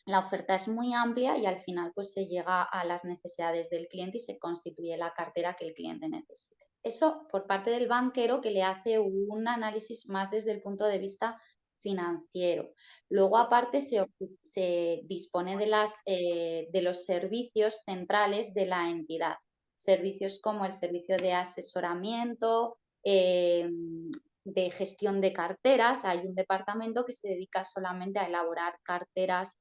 la oferta es muy amplia y al final pues se llega a las necesidades del cliente y se constituye la cartera que el cliente necesite. Eso por parte del banquero, que le hace un análisis más desde el punto de vista financiero. Luego, aparte, se dispone de los servicios centrales de la entidad. Servicios como el servicio de asesoramiento, de gestión de carteras. Hay un departamento que se dedica solamente a elaborar carteras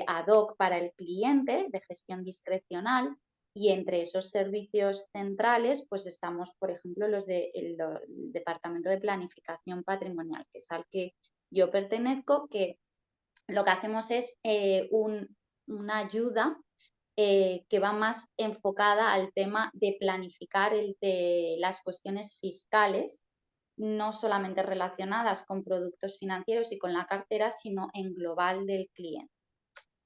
ad hoc para el cliente, de gestión discrecional. Y entre esos servicios centrales, pues estamos, por ejemplo, el Departamento de Planificación Patrimonial, que es al que yo pertenezco, que lo que hacemos es una ayuda que va más enfocada al tema de planificar las cuestiones fiscales, no solamente relacionadas con productos financieros y con la cartera, sino en global del cliente.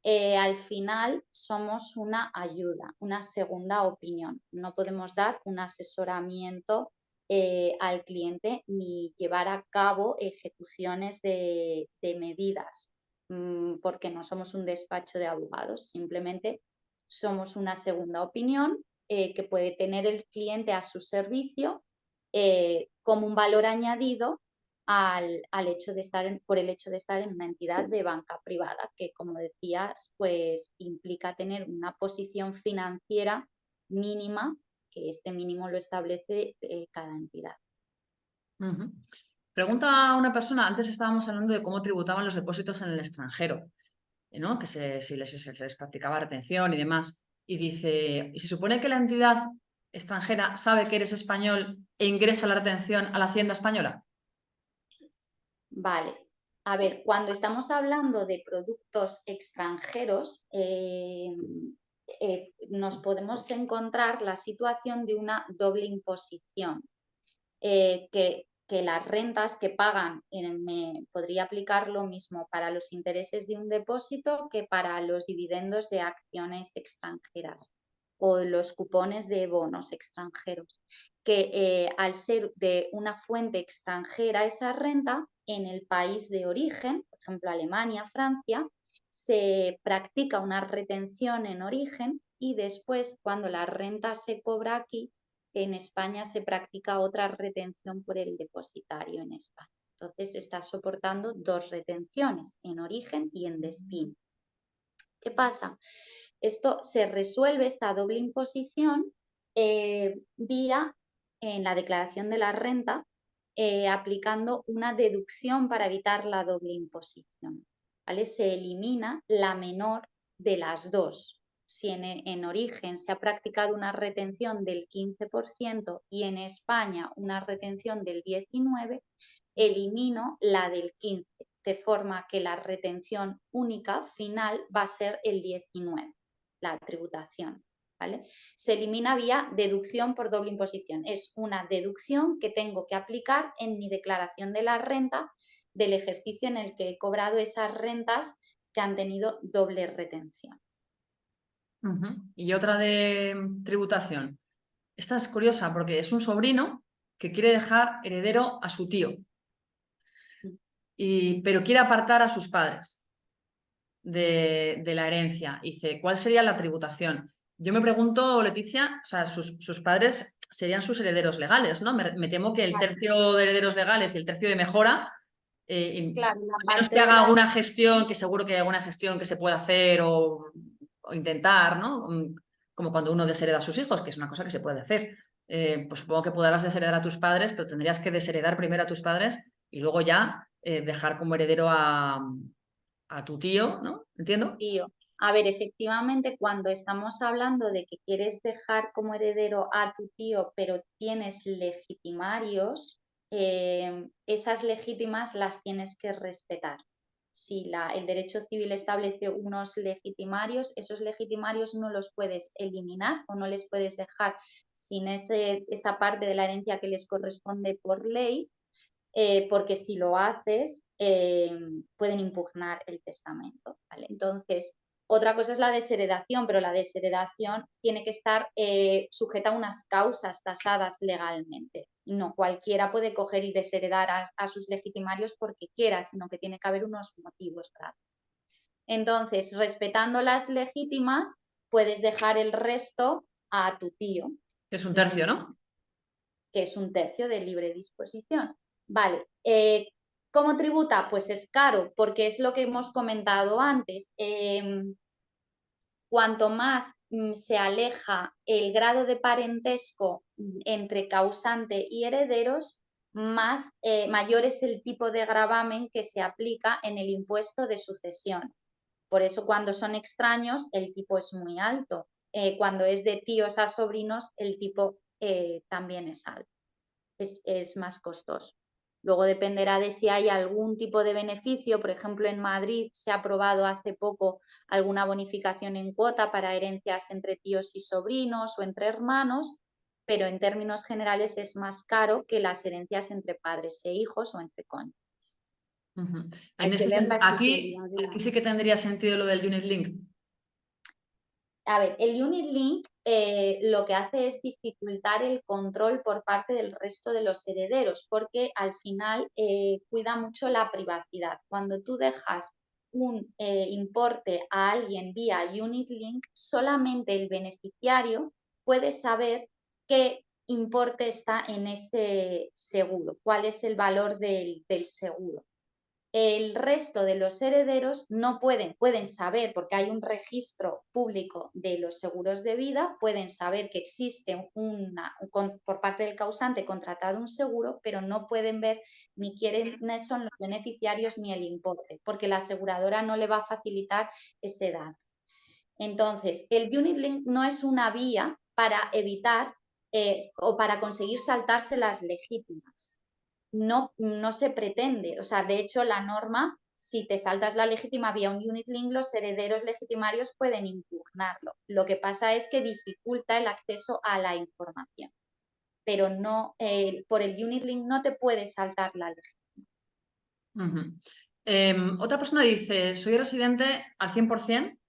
Al final somos una ayuda, una segunda opinión. No podemos dar un asesoramiento al cliente ni llevar a cabo ejecuciones de medidas, porque no somos un despacho de abogados, simplemente somos una segunda opinión que puede tener el cliente a su servicio como un valor añadido al hecho de por el hecho de estar en una entidad de banca privada, que, como decías, pues implica tener una posición financiera mínima, que este mínimo lo establece cada entidad. Pregunta a una persona, antes estábamos hablando de cómo tributaban los depósitos en el extranjero, ¿no? Que si les practicaba retención y demás. Y dice, ¿y se supone que la entidad extranjera sabe que eres español e ingresa la retención a la Hacienda española? Vale. A ver, cuando estamos hablando de productos extranjeros, nos podemos encontrar la situación de una doble imposición, que las rentas que pagan, podría aplicar lo mismo para los intereses de un depósito que para los dividendos de acciones extranjeras o los cupones de bonos extranjeros, que al ser de una fuente extranjera esa renta, en el país de origen, por ejemplo Alemania, Francia, se practica una retención en origen, y después, cuando la renta se cobra aquí, en España se practica otra retención por el depositario en España. Entonces está soportando dos retenciones, en origen y en destino. ¿Qué pasa? Esto se resuelve, esta doble imposición, vía en la declaración de la renta, aplicando una deducción para evitar la doble imposición. ¿Vale? Se elimina la menor de las dos. Si en origen se ha practicado una retención del 15% y en España una retención del 19%, elimino la del 15%, de forma que la retención única final va a ser el 19%, la tributación. ¿Vale? Se elimina vía deducción por doble imposición. Es una deducción que tengo que aplicar en mi declaración de la renta del ejercicio en el que he cobrado esas rentas que han tenido doble retención. Y otra de tributación. Esta es curiosa porque es un sobrino que quiere dejar heredero a su tío, pero quiere apartar a sus padres de la herencia. Dice, ¿cuál sería la tributación? Yo me pregunto, Leticia, o sea, sus padres serían sus herederos legales, ¿no? Me temo que el Claro, tercio de herederos legales y el tercio de mejora, claro, la a menos parte que de haga la... alguna gestión, que seguro que hay alguna gestión que se puede hacer o intentar, ¿no? Como cuando uno deshereda a sus hijos, que es una cosa que se puede hacer. Pues supongo que podrás desheredar a tus padres, pero tendrías que desheredar primero a tus padres y luego ya dejar como heredero a tu tío, ¿no? ¿Entiendo? Tío. A ver, efectivamente, cuando estamos hablando de que quieres dejar como heredero a tu tío, pero tienes legitimarios, esas legítimas las tienes que respetar. Si el derecho civil establece unos legitimarios, esos legitimarios no los puedes eliminar o no les puedes dejar sin esa parte de la herencia que les corresponde por ley, porque si lo haces, pueden impugnar el testamento, ¿vale? Entonces, otra cosa es la desheredación, pero la desheredación tiene que estar sujeta a unas causas tasadas legalmente. No cualquiera puede coger y desheredar a sus legitimarios porque quiera, sino que tiene que haber unos motivos graves. Entonces, respetando las legítimas, puedes dejar el resto a tu tío, Es un tercio, ¿no? que es un tercio de libre disposición. Vale, ¿cómo tributa? Pues es caro, porque es lo que hemos comentado antes. Cuanto más se aleja el grado de parentesco entre causante y herederos, mayor es el tipo de gravamen que se aplica en el impuesto de sucesiones. Por eso cuando son extraños el tipo es muy alto. Cuando es de tíos a sobrinos el tipo también es alto. Es más costoso. Luego dependerá de si hay algún tipo de beneficio. Por ejemplo, en Madrid se ha aprobado hace poco alguna bonificación en cuota para herencias entre tíos y sobrinos o entre hermanos, pero en términos generales es más caro que las herencias entre padres e hijos o entre cónyuges. Hay que ver la Aquí, especialidad de la... aquí sí que tendría sentido lo del unit link. A ver, el unit link lo que hace es dificultar el control por parte del resto de los herederos, porque al final cuida mucho la privacidad. Cuando tú dejas un importe a alguien vía unit link, solamente el beneficiario puede saber qué importe está en ese seguro, cuál es el valor del seguro. El resto de los herederos no pueden saber, porque hay un registro público de los seguros de vida, pueden saber que existe por parte del causante contratado un seguro, pero no pueden ver ni quiénes son los beneficiarios ni el importe, porque la aseguradora no le va a facilitar ese dato. Entonces, el unit link no es una vía para evitar o para conseguir saltarse las legítimas. No, no se pretende. O sea, de hecho, la norma, si te saltas la legítima vía un unit link, los herederos legitimarios pueden impugnarlo. Lo que pasa es que dificulta el acceso a la información. Pero no, por el unit link no te puedes saltar la legítima. Otra persona dice, soy residente al 100%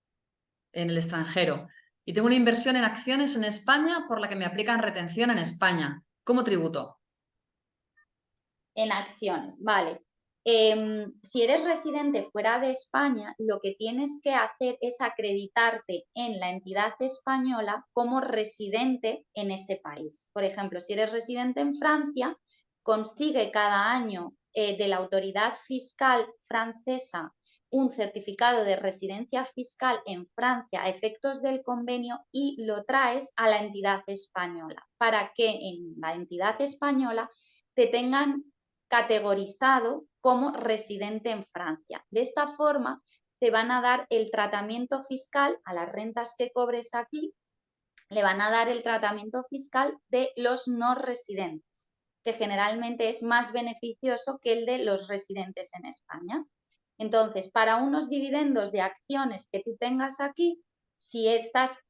en el extranjero y tengo una inversión en acciones en España por la que me aplican retención en España. ¿Cómo tributo? En acciones, vale. Si eres residente fuera de España, lo que tienes que hacer es acreditarte en la entidad española como residente en ese país. Por ejemplo, si eres residente en Francia, consigue cada año de la autoridad fiscal francesa un certificado de residencia fiscal en Francia a efectos del convenio y lo traes a la entidad española para que en la entidad española te tengan categorizado como residente en Francia. De esta forma, te van a dar el tratamiento fiscal a las rentas que cobres aquí, le van a dar el tratamiento fiscal de los no residentes, que generalmente es más beneficioso que el de los residentes en España. Entonces, para unos dividendos de acciones que tú tengas aquí, si estás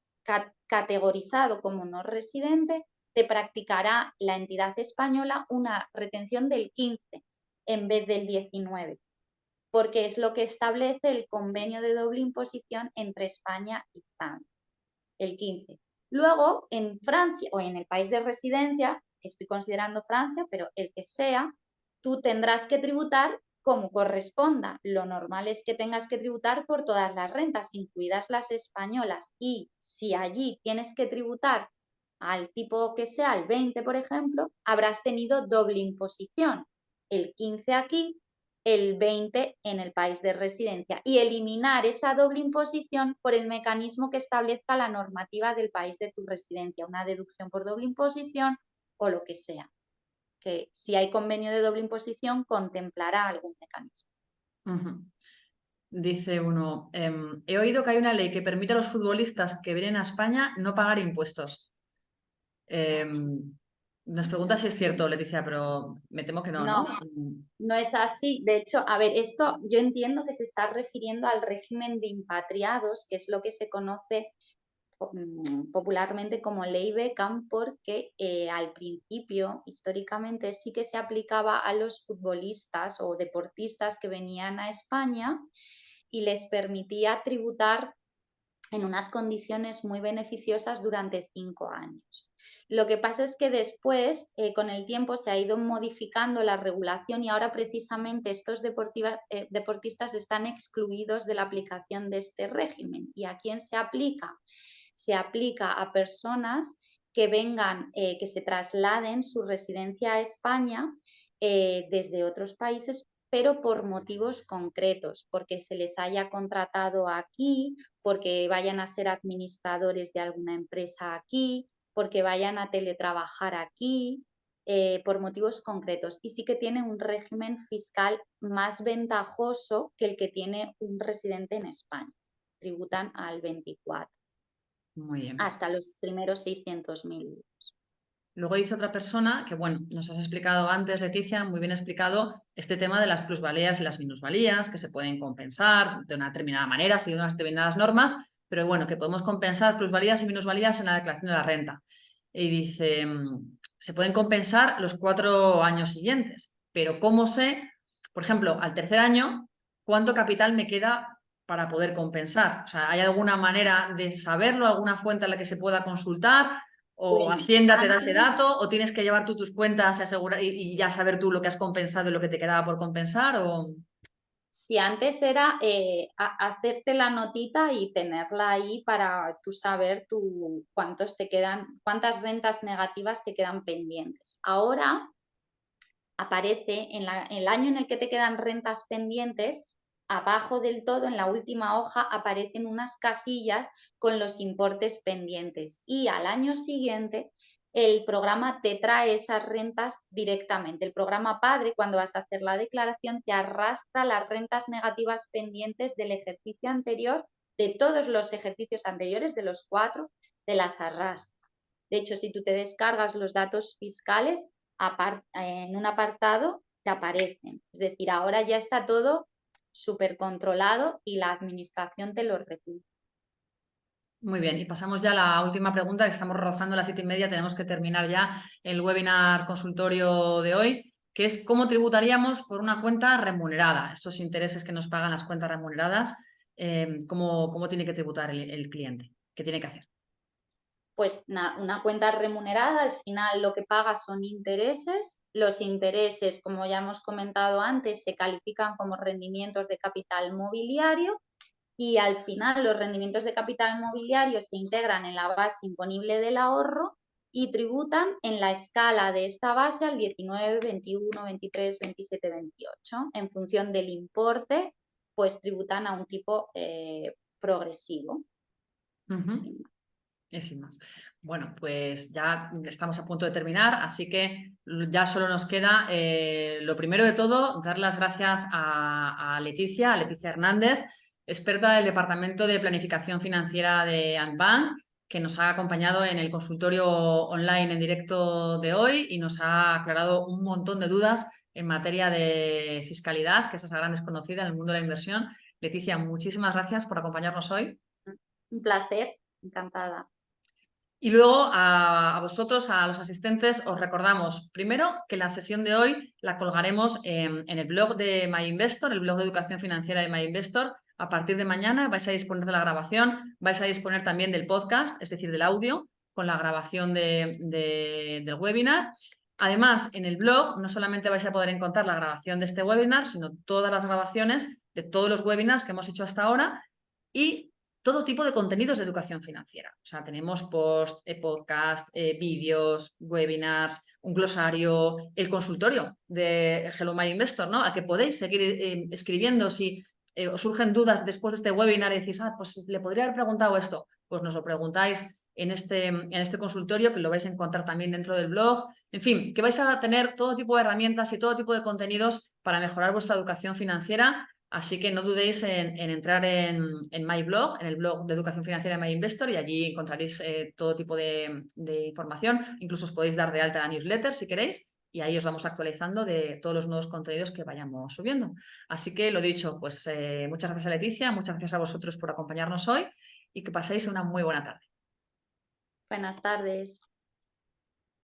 categorizado como no residente, te practicará la entidad española una retención del 15 en vez del 19, porque es lo que establece el convenio de doble imposición entre España y Francia, el 15. Luego, en Francia o en el país de residencia, estoy considerando Francia, pero el que sea, tú tendrás que tributar como corresponda. Lo normal es que tengas que tributar por todas las rentas, incluidas las españolas, y si allí tienes que tributar al tipo que sea, el 20, por ejemplo, habrás tenido doble imposición, el 15 aquí, el 20 en el país de residencia, y eliminar esa doble imposición por el mecanismo que establezca la normativa del país de tu residencia, una deducción por doble imposición o lo que sea, que si hay convenio de doble imposición contemplará algún mecanismo. Ujú. Dice uno, he oído que hay una ley que permite a los futbolistas que vienen a España no pagar impuestos. Nos pregunta si es cierto, Leticia, pero me temo que no, No, ¿no? no es así. De hecho, a ver, esto yo entiendo que se está refiriendo al régimen de impatriados, que es lo que se conoce popularmente como ley Beckham, porque al principio, históricamente, sí que se aplicaba a los futbolistas o deportistas que venían a España y les permitía tributar en unas condiciones muy beneficiosas durante 5 años. Lo que pasa es que después, con el tiempo, se ha ido modificando la regulación y ahora precisamente estos deportistas están excluidos de la aplicación de este régimen. ¿Y a quién se aplica? Se aplica a personas que vengan, que se trasladen su residencia a España desde otros países, pero por motivos concretos, porque se les haya contratado aquí, porque vayan a ser administradores de alguna empresa aquí, porque vayan a teletrabajar aquí, por motivos concretos. Y sí que tiene un régimen fiscal más ventajoso que el que tiene un residente en España. Tributan al 24, Muy bien. hasta los primeros 600.000 euros. Luego dice otra persona que, bueno, nos has explicado antes, Leticia, muy bien explicado este tema de las plusvalías y las minusvalías, que se pueden compensar de una determinada manera, siguiendo unas determinadas normas, pero bueno, que podemos compensar plusvalías y minusvalías en la declaración de la renta. Y dice, se pueden compensar los 4 años siguientes, pero ¿cómo sé, por ejemplo, al tercer año, cuánto capital me queda para poder compensar? O sea, ¿hay alguna manera de saberlo, alguna fuente a la que se pueda consultar? ¿O Bueno, Hacienda te da ese antes, dato? ¿O tienes que llevar tú tus cuentas y, y ya saber tú lo que has compensado y lo que te quedaba por compensar? ¿O... si antes era hacerte la notita y tenerla ahí para tú saber cuántos te quedan, cuántas rentas negativas te quedan pendientes. Ahora aparece en el año en el que te quedan rentas pendientes, abajo del todo, en la última hoja, aparecen unas casillas con los importes pendientes y al año siguiente el programa te trae esas rentas directamente. El programa Padre, cuando vas a hacer la declaración, te arrastra las rentas negativas pendientes del ejercicio anterior, de todos los ejercicios anteriores, de los 4, te las arrastra. De hecho, si tú te descargas los datos fiscales, en un apartado te aparecen. Es decir, ahora ya está todo súper controlado y la administración te lo repite. Muy bien, y pasamos ya a la última pregunta, que estamos rozando las 7:30, tenemos que terminar ya el webinar consultorio de hoy, que es cómo tributaríamos por una cuenta remunerada, esos intereses que nos pagan las cuentas remuneradas, cómo tiene que tributar el cliente, qué tiene que hacer. Pues una cuenta remunerada, al final lo que paga son intereses. Los intereses, como ya hemos comentado antes, se califican como rendimientos de capital mobiliario y al final los rendimientos de capital mobiliario se integran en la base imponible del ahorro y tributan en la escala de esta base al 19, 21, 23, 27, 28. En función del importe, pues tributan a un tipo progresivo. Y sin más. Bueno, pues ya estamos a punto de terminar, así que ya solo nos queda, lo primero de todo, dar las gracias a Leticia Hernández, experta del Departamento de Planificación Financiera de Antbank, que nos ha acompañado en el consultorio online en directo de hoy y nos ha aclarado un montón de dudas en materia de fiscalidad, que es esa gran desconocida en el mundo de la inversión. Leticia, muchísimas gracias por acompañarnos hoy. Un placer, encantada. Y luego a vosotros, a los asistentes, os recordamos primero que la sesión de hoy la colgaremos en el blog de MyInvestor, el blog de educación financiera de MyInvestor. A partir de mañana vais a disponer de la grabación, vais a disponer también del podcast, es decir, del audio, con la grabación del webinar. Además, en el blog no solamente vais a poder encontrar la grabación de este webinar, sino todas las grabaciones de todos los webinars que hemos hecho hasta ahora y todo tipo de contenidos de educación financiera. O sea, tenemos posts, podcasts, vídeos, webinars, un glosario, el consultorio de Hello My Investor, ¿no? Al que podéis seguir escribiendo si os surgen dudas después de este webinar y decís, pues le podría haber preguntado esto. Pues nos lo preguntáis en este consultorio, que lo vais a encontrar también dentro del blog. En fin, que vais a tener todo tipo de herramientas y todo tipo de contenidos para mejorar vuestra educación financiera. Así que no dudéis en entrar en My Blog, en el blog de educación financiera de My Investor, y allí encontraréis todo tipo de información. Incluso os podéis dar de alta la newsletter si queréis, y ahí os vamos actualizando de todos los nuevos contenidos que vayamos subiendo. Así que lo dicho, pues muchas gracias a Leticia, muchas gracias a vosotros por acompañarnos hoy y que paséis una muy buena tarde. Buenas tardes.